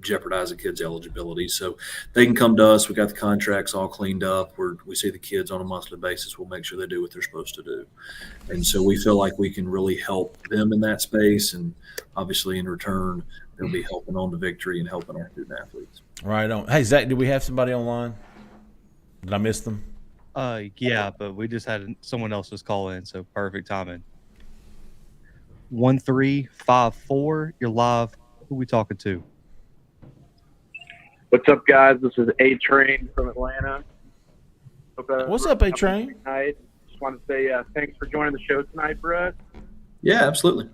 Speaker 3: jeopardize a kid's eligibility. So they can come to us. We got the contracts all cleaned up. We see the kids on a monthly basis. We'll make sure they do what they're supposed to do. And so we feel like we can really help them in that space. And obviously in return, they'll be helping on to victory and helping our student athletes.
Speaker 1: Right on. Hey, Zach, do we have somebody online? Did I miss them?
Speaker 2: Yeah, but we just had someone else's call in, so perfect timing. 1354, you're live. Who we talking to?
Speaker 6: What's up, guys? This is A-Train from Atlanta.
Speaker 1: What's up, A-Train?
Speaker 6: Tonight. Just want to say thanks for joining the show tonight, Brett.
Speaker 3: Yeah, absolutely.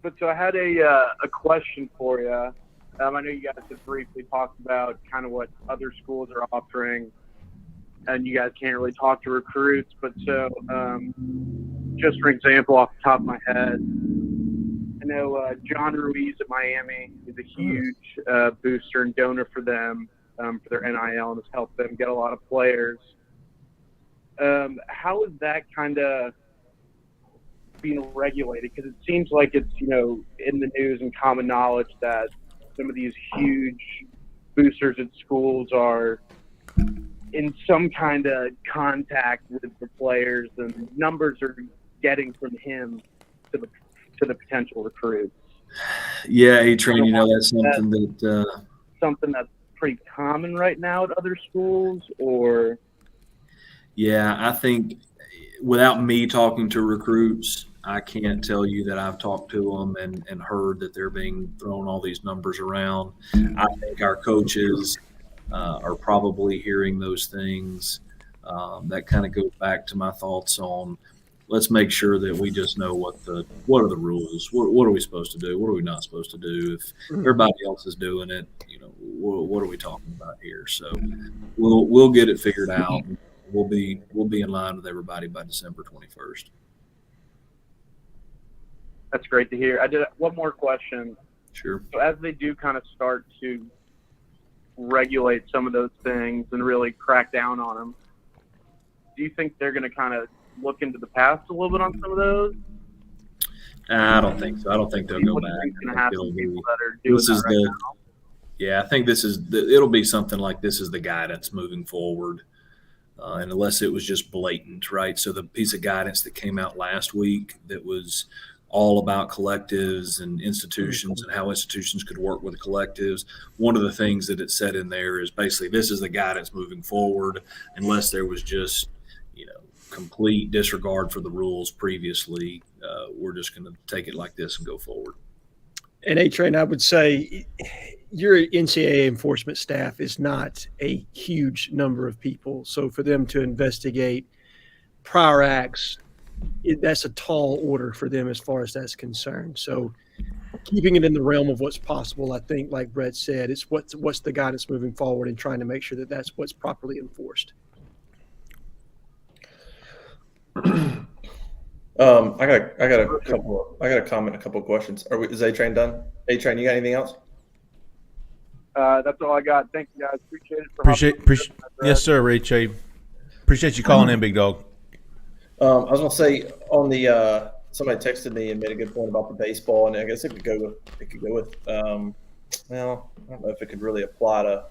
Speaker 6: But so I had a question for you. I know you guys have briefly talked about kind of what other schools are offering, and you guys can't really talk to recruits. But so just for example, off the top of my head, I know John Ruiz at Miami is a huge booster and donor for them for their NIL and has helped them get a lot of players. How is that kind of being regulated? Because it seems like it's, in the news and common knowledge that some of these huge boosters at schools are in some kind of contact with the players, and numbers are getting from him to the potential recruits.
Speaker 3: Yeah, A-Train, that's something
Speaker 6: something that's pretty common right now at other schools, or?
Speaker 3: Yeah, I think without me talking to recruits, I can't tell you that I've talked to them and heard that they're being thrown all these numbers around. I think our coaches are probably hearing those things. That kind of goes back to my thoughts on let's make sure that we just know what are the rules. What are we supposed to do? What are we not supposed to do? If everybody else is doing it, what are we talking about here? So we'll get it figured out. We'll be in line with everybody by December 21st.
Speaker 6: That's great to hear. I did one more question.
Speaker 3: Sure.
Speaker 6: So as they do kind of start to regulate some of those things and really crack down on them, do you think they're going to kind of look into the past a little bit on some of those?
Speaker 3: I don't think so. I don't think they'll go
Speaker 6: What
Speaker 3: back.
Speaker 6: do you think is going to happen to people that are doing that right now?
Speaker 3: Yeah, I think it'll be something like this is the guidance moving forward. And unless it was just blatant, right? So the piece of guidance that came out last week that was all about collectives and institutions and how institutions could work with collectives. One of the things that it said in there is basically this is the guidance moving forward, unless there was just, complete disregard for the rules previously. We're just going to take it like this and go forward.
Speaker 5: And A-Train, I would say your NCAA enforcement staff is not a huge number of people. So for them to investigate prior acts, that's a tall order for them as far as that's concerned. So keeping it in the realm of what's possible, I think, like Brett said, it's what's the guidance moving forward and trying to make sure that that's what's properly enforced.
Speaker 4: I got a comment, a couple of questions. Is A-Train done? A-Train, you got anything else?
Speaker 6: That's all I got. Thank you guys. Appreciate
Speaker 1: Appreciate. Yes, sir, Ray Che. Appreciate you calling in, big dog.
Speaker 4: I was going to say on the somebody texted me and made a good point about the baseball, and I guess it could go with well, I don't know if it could really apply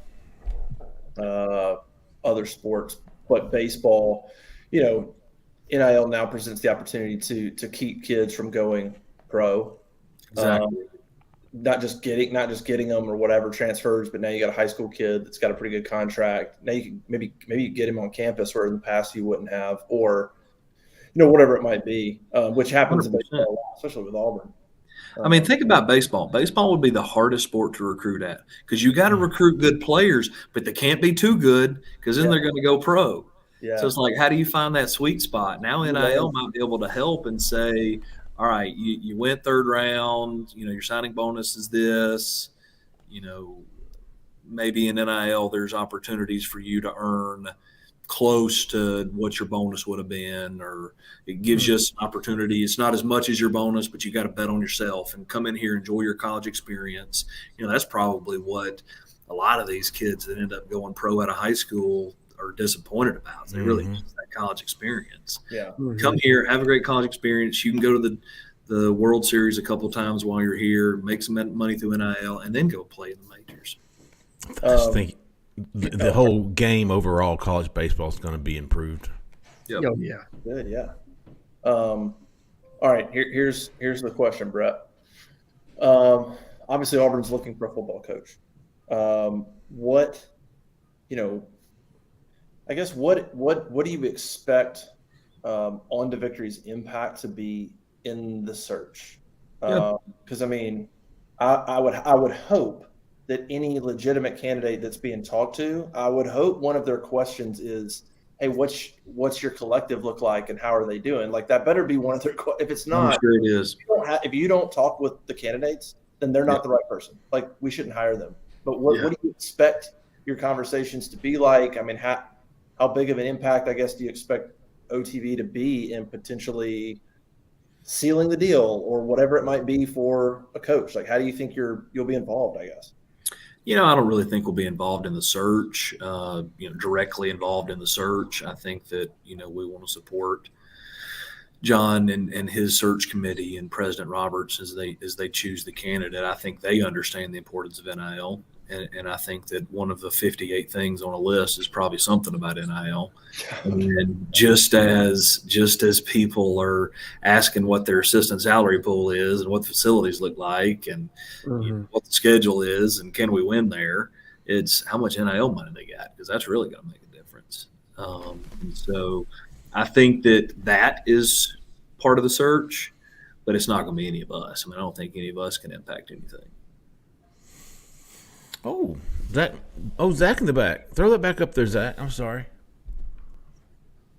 Speaker 4: to other sports, but baseball, NIL now presents the opportunity to keep kids from going pro.
Speaker 3: Exactly.
Speaker 4: Not just getting them or whatever transfers, but now you got a high school kid that's got a pretty good contract. Now you can maybe you get him on campus where in the past you wouldn't have, or whatever it might be, which happens in baseball a lot, especially with Auburn.
Speaker 3: I mean, think about baseball. Baseball would be the hardest sport to recruit at because you got to recruit good players, but they can't be too good because then they're going to go pro.
Speaker 4: Yeah.
Speaker 3: So it's like, how do you find that sweet spot? Now NIL might be able to help and say, all right, you went third round, your signing bonus is this, maybe in NIL there's opportunities for you to earn close to what your bonus would have been, or it gives you an opportunity. It's not as much as your bonus, but you got to bet on yourself and come in here, enjoy your college experience. That's probably what a lot of these kids that end up going pro out of high school are disappointed about. They really miss that college experience.
Speaker 4: Yeah.
Speaker 3: Come here, have a great college experience. You can go to the World Series a couple of times while you're here, make some money through NIL, and then go play in the majors.
Speaker 1: I just think the whole game overall, college baseball, is going to be improved.
Speaker 3: Yep.
Speaker 5: Oh, yeah.
Speaker 4: Good, yeah. All right, here's the question, Brett. Obviously, Auburn's looking for a football coach. What do you expect On to Victory's impact to be in the search? Because I would hope that any legitimate candidate that's being talked to, I would hope one of their questions is, hey, what's your collective look like and how are they doing? Like that better be one of their. If it's not,
Speaker 3: I'm sure it is.
Speaker 4: If you don't talk with the candidates, then they're not the right person. Like we shouldn't hire them. But what do you expect your conversations to be like? I mean, how big of an impact, I guess, do you expect OTV to be in potentially sealing the deal or whatever it might be for a coach? Like, how do you think you'll be involved, I guess?
Speaker 3: I don't really think we'll be involved in the search, directly involved in the search. I think that, we want to support John and his search committee and President Roberts as they choose the candidate. I think they understand the importance of NIL. And I think that one of the 58 things on a list is probably something about NIL. And just as people are asking what their assistant salary pool is and what the facilities look like and what the schedule is and can we win there, it's how much NIL money they got, because that's really going to make a difference. And so I think that is part of the search, but it's not going to be any of us. I mean, I don't think any of us can impact anything.
Speaker 1: Oh, Zach. Oh, Zach in the back. Throw that back up there, Zach. I'm sorry.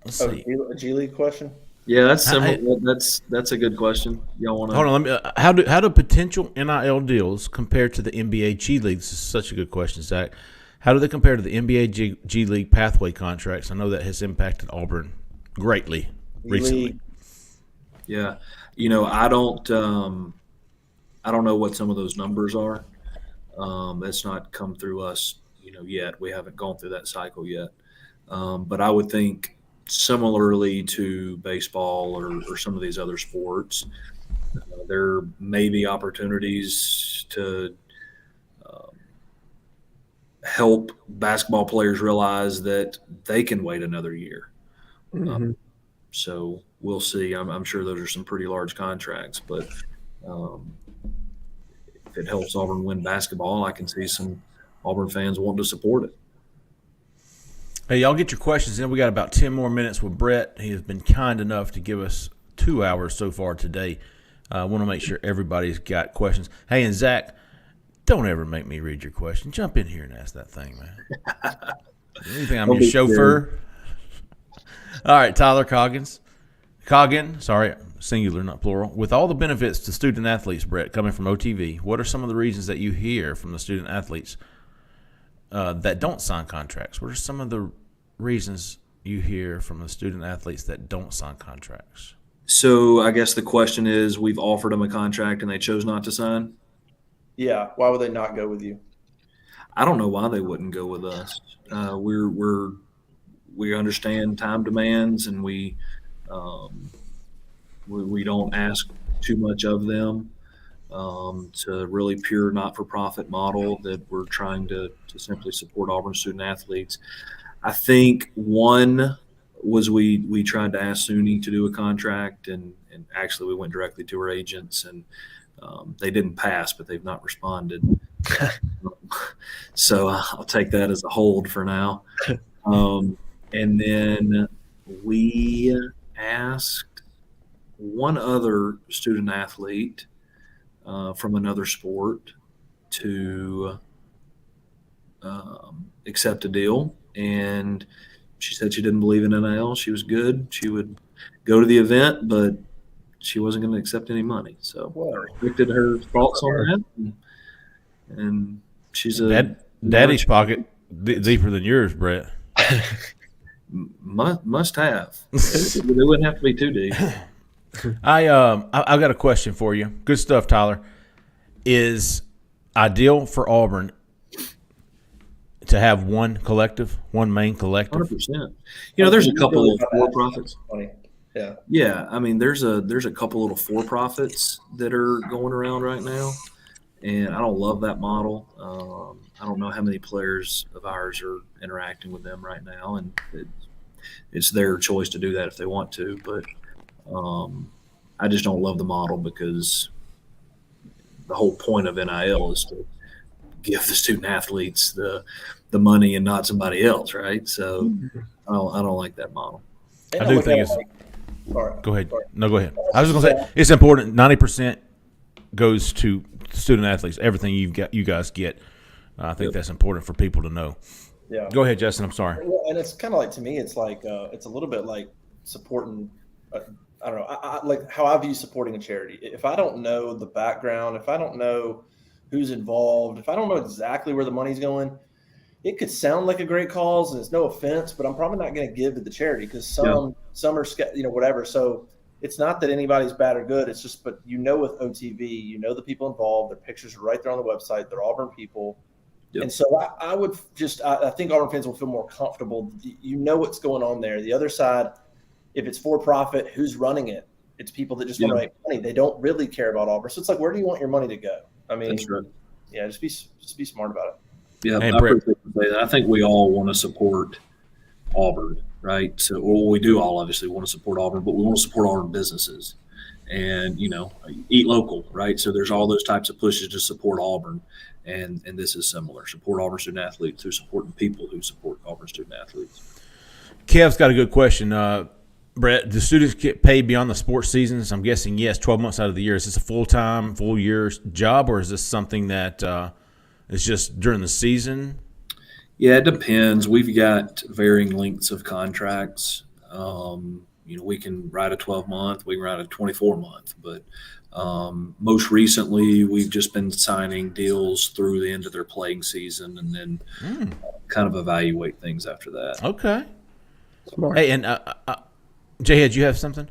Speaker 1: Let's see.
Speaker 4: A G League question?
Speaker 3: Yeah, that's similar. That's a good question. Y'all want to
Speaker 1: Hold on. Let me. How do potential NIL deals compare to the NBA G League? This is such a good question, Zach. How do they compare to the NBA G League pathway contracts? I know that has impacted Auburn greatly recently.
Speaker 3: Yeah, I don't know what some of those numbers are. That's not come through us, yet. We haven't gone through that cycle yet. But I would think similarly to baseball or some of these other sports, there may be opportunities to help basketball players realize that they can wait another year.
Speaker 5: Mm-hmm.
Speaker 3: So we'll see. I'm sure those are some pretty large contracts, but if it helps Auburn win basketball, I can see some Auburn fans wanting to support it.
Speaker 1: Hey, y'all get your questions in. We got about 10 more minutes with Brett. He has been kind enough to give us 2 hours so far today. I want to make sure everybody's got questions. Hey, and Zach, don't ever make me read your question. Jump in here and ask that thing, man. You think I'm your chauffeur? All right, Tyler Coggin, sorry, singular, not plural. With all the benefits to student athletes, Brett, coming from OTV, what are some of the reasons that you hear from the student athletes that don't sign contracts? What are some of the reasons you hear from the student athletes that don't sign contracts?
Speaker 3: So I guess the question is, we've offered them a contract and they chose not to sign?
Speaker 4: Yeah. Why would they not go with you?
Speaker 3: I don't know why they wouldn't go with us. We understand time demands, and we don't ask too much of them. It's a really pure not-for-profit model that we're trying to simply support Auburn student athletes. I think one was we tried to ask SUNY to do a contract, and actually we went directly to our agents, and they didn't pass, but they've not responded. So I'll take that as a hold for now. And then we asked one other student athlete from another sport to accept a deal, and she said she didn't believe in NIL. She was good. She would go to the event, but she wasn't going to accept any money. So I respected her thoughts on that, and she's
Speaker 1: Daddy's pocket deeper than yours, Brett.
Speaker 3: Must have. It wouldn't have to be too deep.
Speaker 1: I've got a question for you. Good stuff, Tyler. Is ideal for Auburn to have one main collective?
Speaker 3: 100%. There's a couple of for-profits.
Speaker 4: Yeah.
Speaker 3: I mean, there's a couple little for-profits that are going around right now, and I don't love that model. I don't know how many players of ours are interacting with them right now, and it's their choice to do that if they want to. But I just don't love the model, because the whole point of NIL is to give the student athletes the money and not somebody else, right? So I don't like that model.
Speaker 1: I do think it's.
Speaker 4: Sorry.
Speaker 1: Go ahead. No, go ahead. I was just going to say it's important. 90% goes to student athletes. Everything you guys get. I think that's important for people to know.
Speaker 4: Yeah.
Speaker 1: Go ahead, Justin. I'm sorry.
Speaker 4: Well, and it's kind of like, to me, it's like it's a little bit like supporting. I don't know. I like how I view supporting a charity. If I don't know the background, if I don't know who's involved, if I don't know exactly where the money's going, it could sound like a great cause, and it's no offense, but I'm probably not going to give to the charity, because some are, whatever. So it's not that anybody's bad or good. It's just, but with OTV, the people involved, their pictures are right there on the website. They're Auburn people. Yep. And so I would I think Auburn fans will feel more comfortable. What's going on there. The other side, if it's for profit, who's running it? It's people that just want to make money. They don't really care about Auburn. So it's like, where do you want your money to go? I mean,
Speaker 3: that's right.
Speaker 4: Yeah, just be smart about it.
Speaker 3: Yeah,
Speaker 1: hey,
Speaker 3: I appreciate you say that. I think we all want to support Auburn, right? So, we do all obviously want to support Auburn, but we want to support Auburn businesses, and eat local, right? So there's all those types of pushes to support Auburn, and this is similar. Support Auburn student athletes through supporting people who support Auburn student athletes.
Speaker 1: Kev's got a good question. Brett, do students get paid beyond the sports seasons? I'm guessing yes, 12 months out of the year. Is this a full-time, full-year job, or is this something that is just during the season?
Speaker 3: Yeah, it depends. We've got varying lengths of contracts. We can write a 12-month, we can write a 24-month, but most recently we've just been signing deals through the end of their playing season and then kind of evaluate things after that.
Speaker 1: Okay.
Speaker 5: Smart.
Speaker 1: Hey, and Jhead, you have something?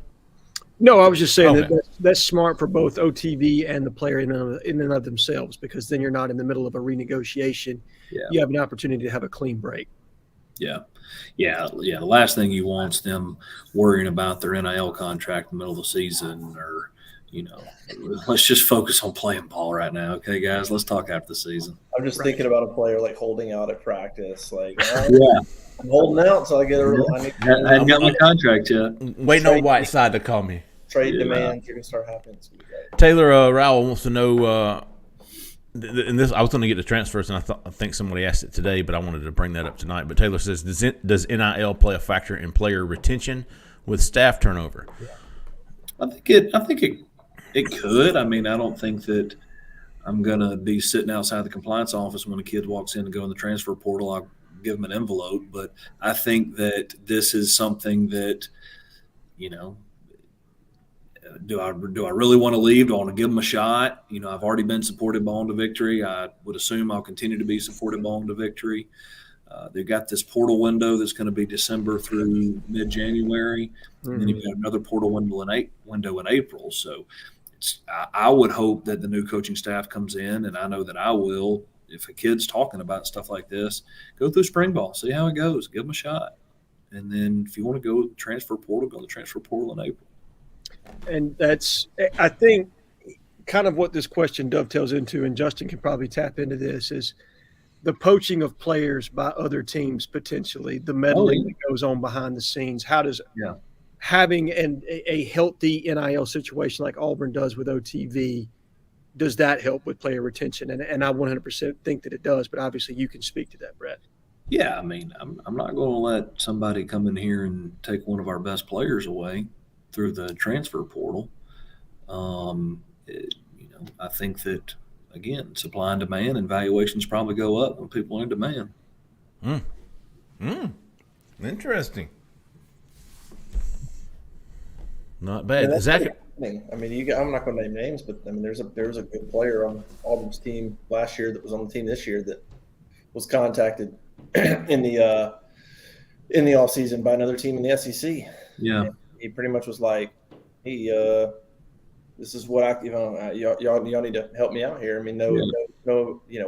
Speaker 5: No, I was just saying
Speaker 1: Okay.
Speaker 5: that's smart for both OTV and the player in and of themselves, because then you're not in the middle of a renegotiation.
Speaker 3: Yeah.
Speaker 5: You have an opportunity to have a clean break.
Speaker 3: Yeah. The last thing you want is them worrying about their NIL contract in the middle of the season, or, let's just focus on playing ball right now. Okay, guys, let's talk after the season.
Speaker 4: I'm just thinking about a player like holding out at practice, like
Speaker 3: Yeah.
Speaker 4: I'm holding out until I get
Speaker 3: I hadn't got my contract yet.
Speaker 1: Waiting on Whiteside to call me.
Speaker 4: trade demands are going to start happening. It's gonna be great.
Speaker 1: Taylor Rowell wants to know, and this I was going to get to transfers, and I think somebody asked it today, but I wanted to bring that up tonight. But Taylor says, does NIL play a factor in player retention with staff turnover?
Speaker 3: I think it could. I mean, I don't think that I'm going to be sitting outside the compliance office when a kid walks in and go in the transfer portal. I'll give them an envelope, but I think that this is something that, do I really want to leave? Do I want to give them a shot? I've already been supported by On to Victory. I would assume I'll continue to be supported by On to Victory. They've got this portal window that's going to be December through mid-January, and then you've got another portal window in April. So I would hope that the new coaching staff comes in, and I know that I will. If a kid's talking about stuff like this, go through spring ball, see how it goes, give them a shot. And then if you want to go transfer portal, go to the transfer portal in April.
Speaker 5: And that's, I think, kind of what this question dovetails into, and Justin can probably tap into this, is the poaching of players by other teams, potentially, the meddling that goes on behind the scenes. How does having a healthy NIL situation like Auburn does with OTV, does that help with player retention? And I 100% think that it does, but obviously you can speak to that, Brett.
Speaker 3: Yeah, I mean, I'm not going to let somebody come in here and take one of our best players away through the transfer portal. I think that, again, supply and demand and valuations probably go up when people are in demand.
Speaker 1: Interesting. Not bad.
Speaker 4: Yeah,
Speaker 1: Zach,
Speaker 4: I mean, I'm not going to name names, but I mean, there was a good player on Auburn's team last year that was on the team this year that was contacted in the offseason by another team in the SEC.
Speaker 3: Yeah,
Speaker 4: and he pretty much was like, "Hey, this is what y'all need to help me out here." I mean, no,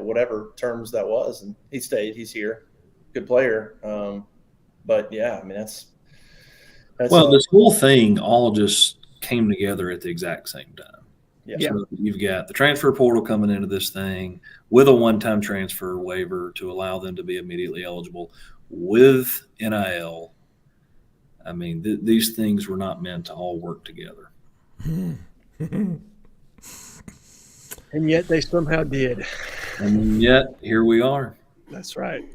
Speaker 4: whatever terms that was, and he stayed. He's here, good player. But yeah, I mean, that's
Speaker 3: this whole thing all just came together at the exact same time.
Speaker 4: Yeah.
Speaker 3: So you've got the transfer portal coming into this thing with a one-time transfer waiver to allow them to be immediately eligible with NIL. I mean, these things were not meant to all work together.
Speaker 5: And yet they somehow did.
Speaker 3: And yet here we are.
Speaker 5: That's right.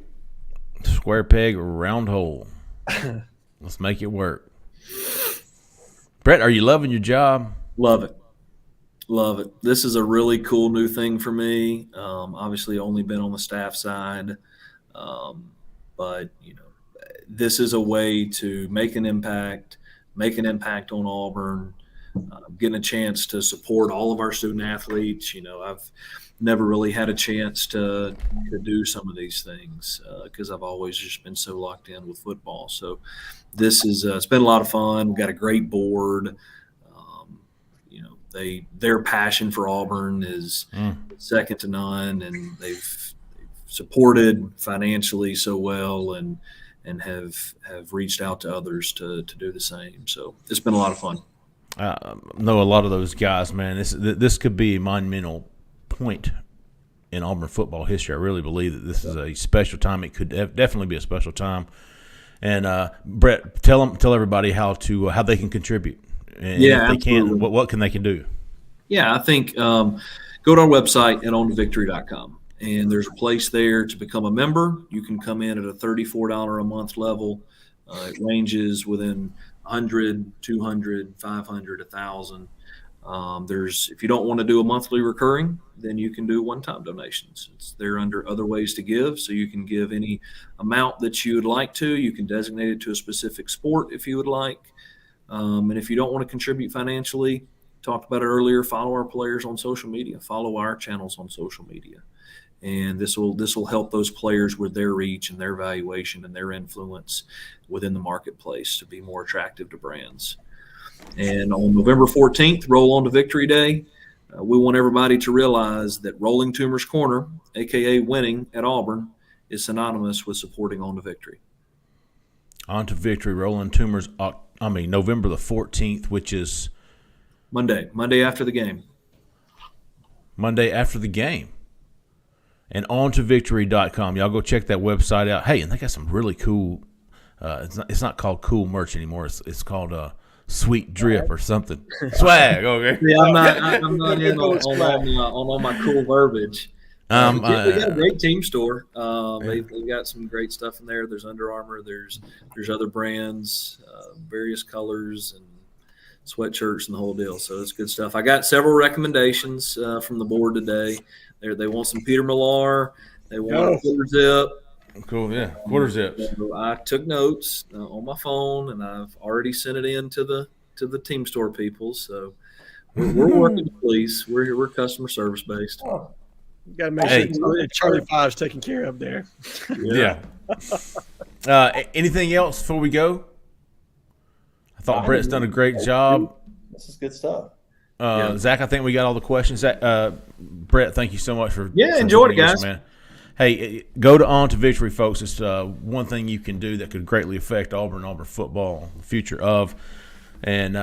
Speaker 1: square peg, round hole. Let's make it work. Brett, are you loving your job?
Speaker 3: Love it. Love it. This is a really cool new thing for me. Obviously only been on the staff side. But, this is a way to make an impact on Auburn, getting a chance to support all of our student athletes. I've never really had a chance to do some of these things because I've always just been so locked in with football. So this is it's been a lot of fun. We've got a great board. Their passion for Auburn is second to none, and they've supported financially so well and have reached out to others to do the same. So it's been a lot of fun.
Speaker 1: I know a lot of those guys, man. This could be a monumental point in Auburn football history. I really believe that this is a special time. It could definitely be a special time. And Brett, tell everybody how they can contribute. And if they can, what can they do? Yeah,
Speaker 3: I think go to our website at ontovictory.com. And there's a place there to become a member. You can come in at a $34 a month level. It ranges within 100, 200, 500, 1,000. If you don't want to do a monthly recurring, then you can do one-time donations. They're under other ways to give, so you can give any amount that you would like to. You can designate it to a specific sport if you would like. And if you don't want to contribute financially, talked about it earlier, follow our players on social media, follow our channels on social media. And this will help those players with their reach and their valuation and their influence within the marketplace to be more attractive to brands. And on November 14th, Roll On to Victory Day, we want everybody to realize that rolling Toomer's Corner, a.k.a. winning at Auburn, is synonymous with supporting On to Victory.
Speaker 1: On to Victory, rolling Toomer's, November the 14th, which is
Speaker 3: Monday after the game.
Speaker 1: Monday after the game. And ontovictory.com. Y'all go check that website out. Hey, and they got some really cool, it's not called cool merch anymore. It's called Sweet Drip or something. Swag, okay.
Speaker 3: Yeah, I'm not in on all my cool verbiage. We got a great team store. They've got some great stuff in there. There's Under Armour. There's other brands, various colors and sweatshirts and the whole deal. So it's good stuff. I got several recommendations from the board today. They want some Peter Millar. They want a quarter zip.
Speaker 1: Cool, yeah, quarter zips.
Speaker 3: So I took notes on my phone, and I've already sent it in to the team store people. So we're working to please. We're customer service based.
Speaker 5: You got to make sure Charlie 5's taken care of there.
Speaker 1: Yeah. Anything else before we go? I thought Brett's done a great job.
Speaker 4: This is good stuff.
Speaker 1: Zach, I think we got all the questions. Brett, thank you so much for
Speaker 3: enjoyed it, guys.
Speaker 1: Man. Hey, go to On to Victory, folks. It's one thing you can do that could greatly affect Auburn football, the future of. And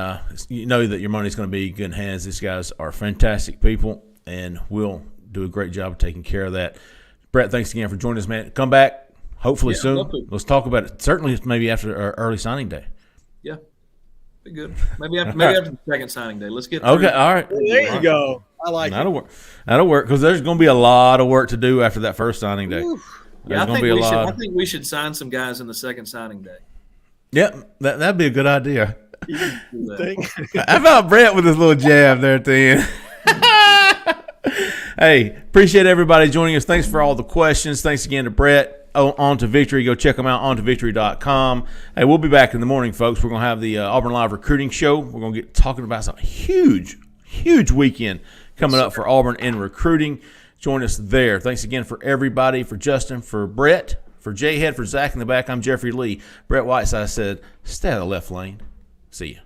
Speaker 1: you know that your money's going to be in good hands. These guys are fantastic people, and we'll do a great job of taking care of that. Brett, thanks again for joining us, man. Come back hopefully soon. Let's talk about it. Certainly maybe after our early signing day.
Speaker 3: Yeah. Be good. Maybe after the second signing day. Let's get
Speaker 1: okay. All right.
Speaker 5: There you go. I like
Speaker 1: that'll work. That'll work because there's going to be a lot of work to do after that first signing day.
Speaker 3: Yeah, I think we should sign some guys in the second signing day.
Speaker 1: Yep, that'd be a good idea.
Speaker 5: Think?
Speaker 1: How about Brett with his little jab there at the end? Hey, appreciate everybody joining us. Thanks for all the questions. Thanks again to Brett. On to Victory. Go check them out, ontovictory.com. Hey, we'll be back in the morning, folks. We're going to have the Auburn Live Recruiting Show. We're going to get talking about some huge weekend coming up for Auburn in recruiting. Join us there. Thanks again for everybody, for Justin, for Brett, for Jhead, for Zach in the back. I'm Jeffrey Lee. Brett Whiteside said, stay out of the left lane. See ya.